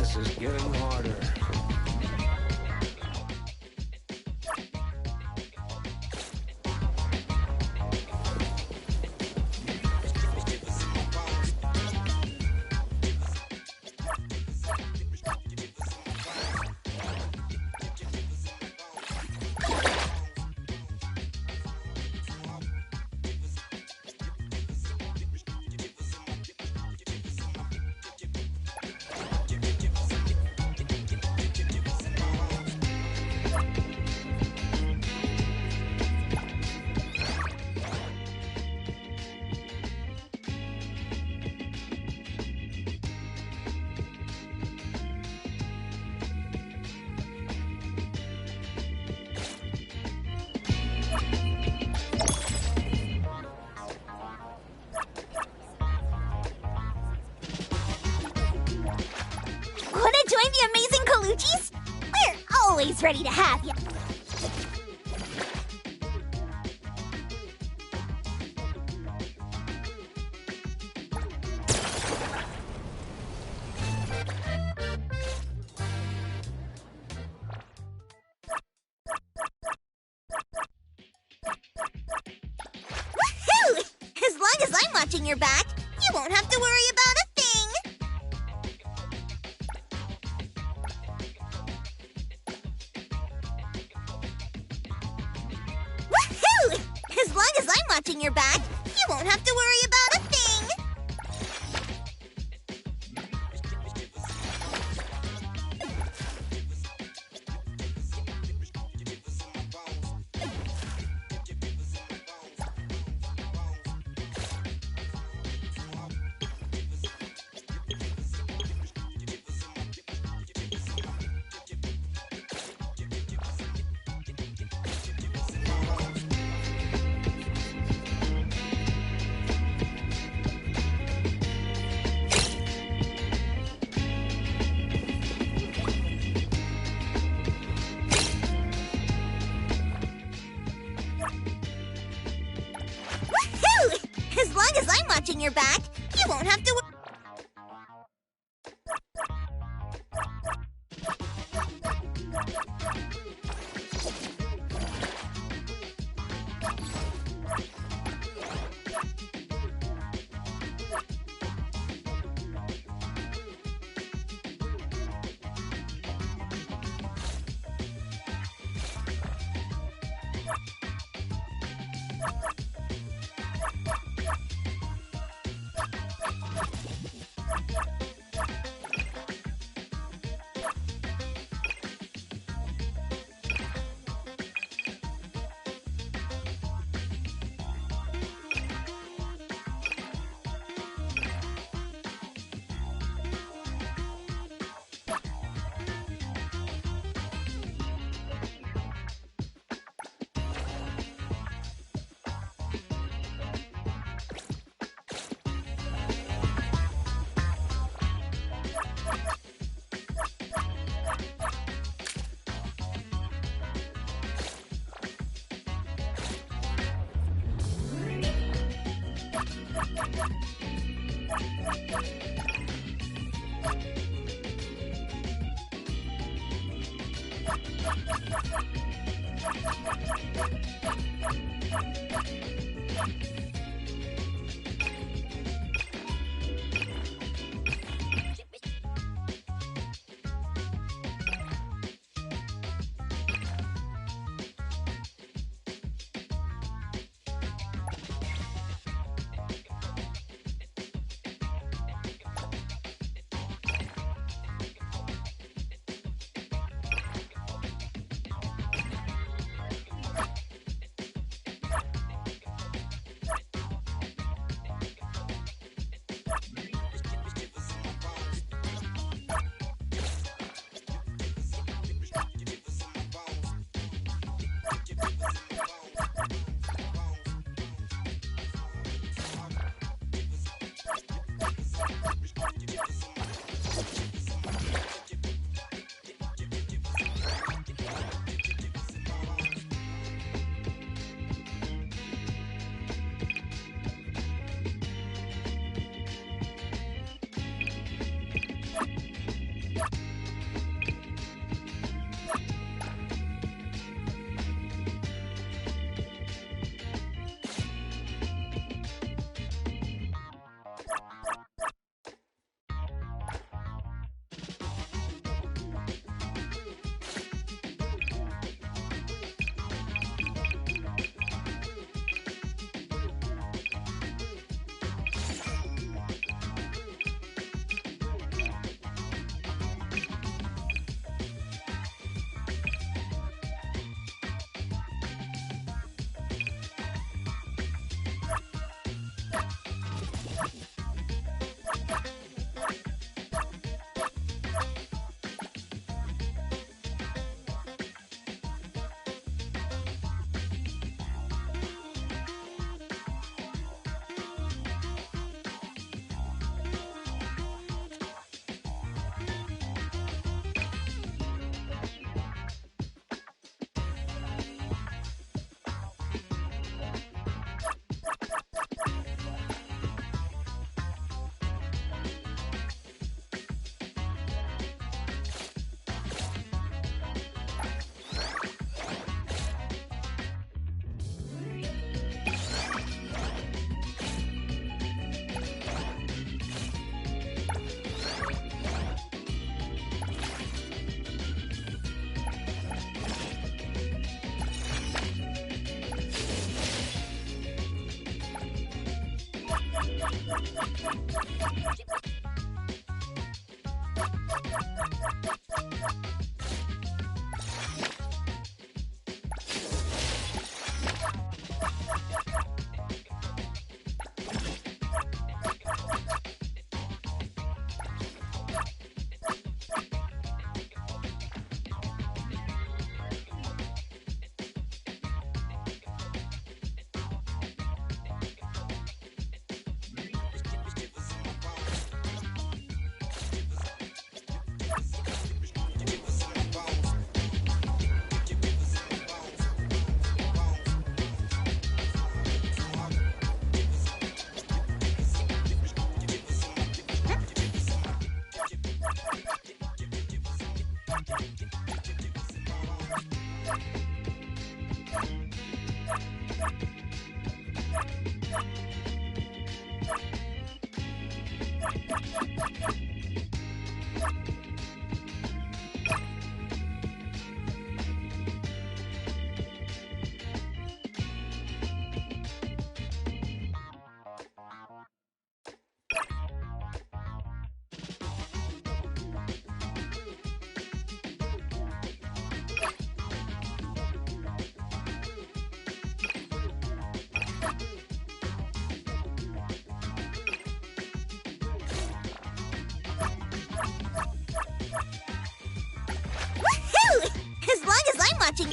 This is getting harder. Wanna join the amazing Colucci's? We're always ready to have you. Woohoo! As long as I'm watching your back, you won't have to worry about a thing. Woohoo! As long as I'm watching your back, you won't have to worry about a thing. Woohoo! As long as I'm watching your back, you won't have to worry.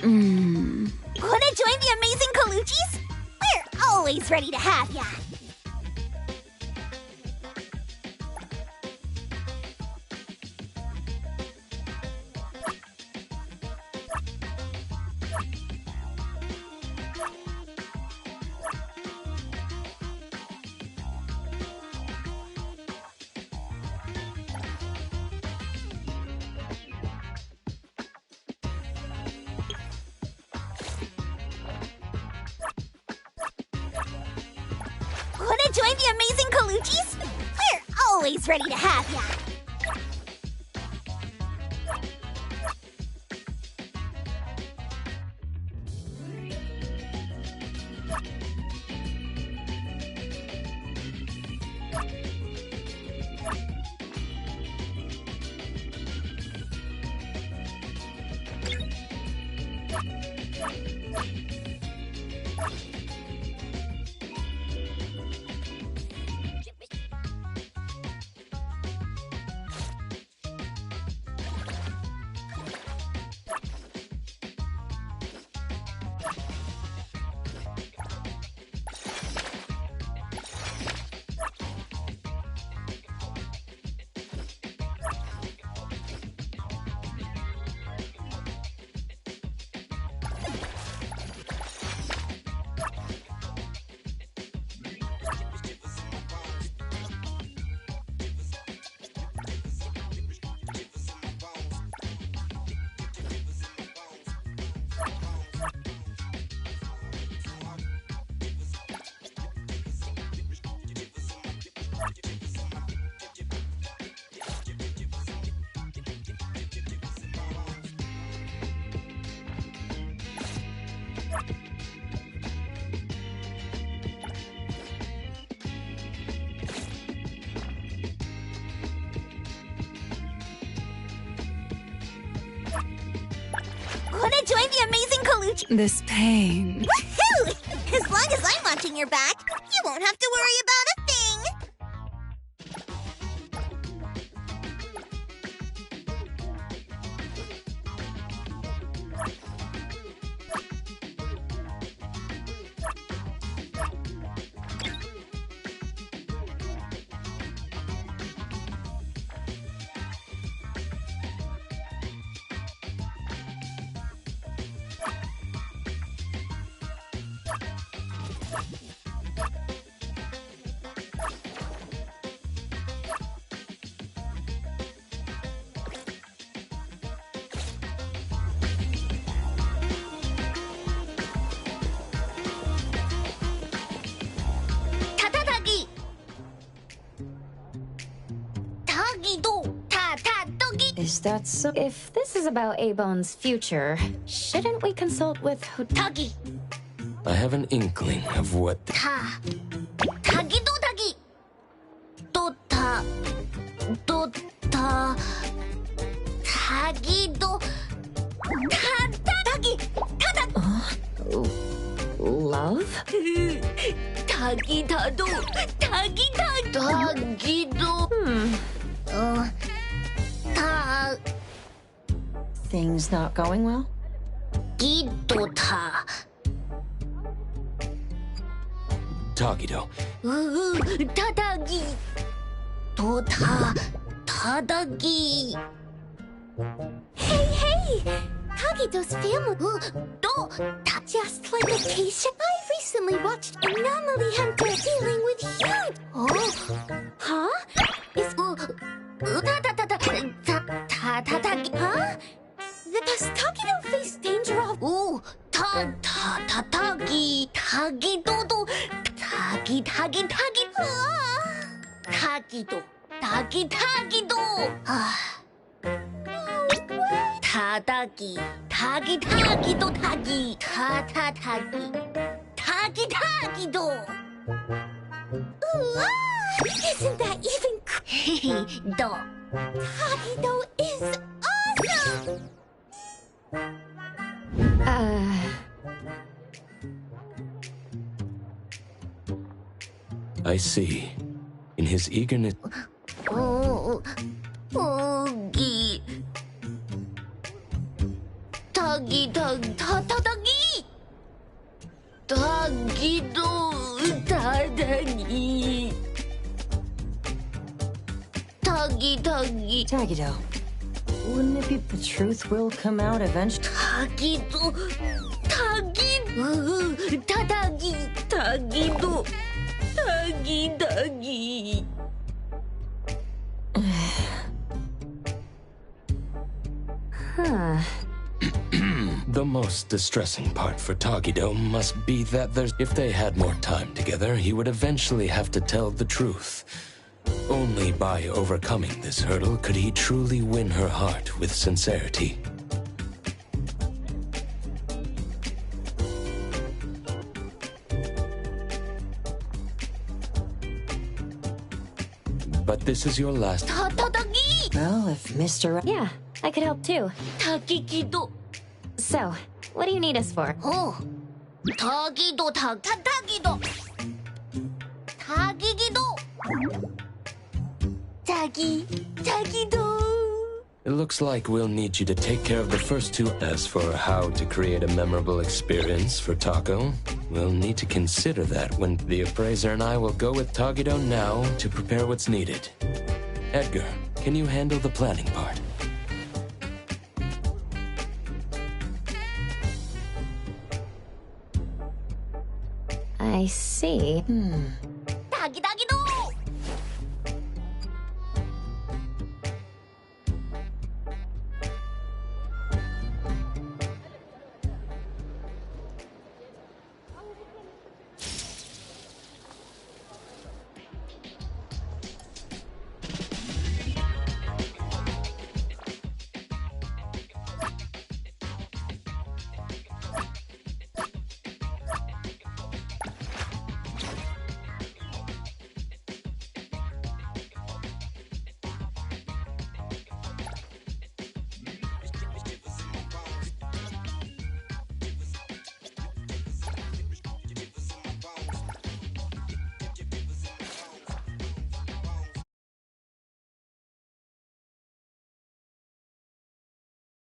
Wanna join the amazing Kaluchis? We're always ready to have ya. Wanna join the amazing Kaluchis? We're always ready to have ya. Wanna join the amazing Kaluchi? This pain. Woohoo! As long as I'm watching your back, you won't have to worry about a thing. Is that so? If this is about A-Bone's future, shouldn't we consult with Tagi? I have an inkling of what Tagi do Tagi. Do ta. Do ta. Tagi do. Tagi. love? Tagi da do. Tagi da. Tagi do. Things not going well? Gidota. Tagido. Tadagi. Tota. Tadagi. Hey! Tagido's family. Just like Acacia, I recently watched Anomaly Hunter dealing with huge. Huh? Is Huh? Does Tagido face danger of Tagi Tagido Tagido Tadagi Tagido Tagi Tagido. Isn't that even do? Tagido is awesome. I see. In his eagerness. Tagi 타다기! 타기도 타다기. 타기. Tagido, wouldn't it be the truth will come out eventually? 타기도 타기도 타기. Huh. The most distressing part for Tagido must be that if they had more time together, he would eventually have to tell the truth. Only by overcoming this hurdle could he truly win her heart with sincerity. But this is your last... 타다기! Well, if Mr. Yeah, I could help too. 타기기도. So, what do you need us for? 타기도. 타기기도. 타기도. It looks like we'll need you to take care of the first two. As for how to create a memorable experience for Taco, we'll need to consider that when the appraiser and I will go with Tagido now to prepare what's needed. Edgar, can you handle the planning part? I see.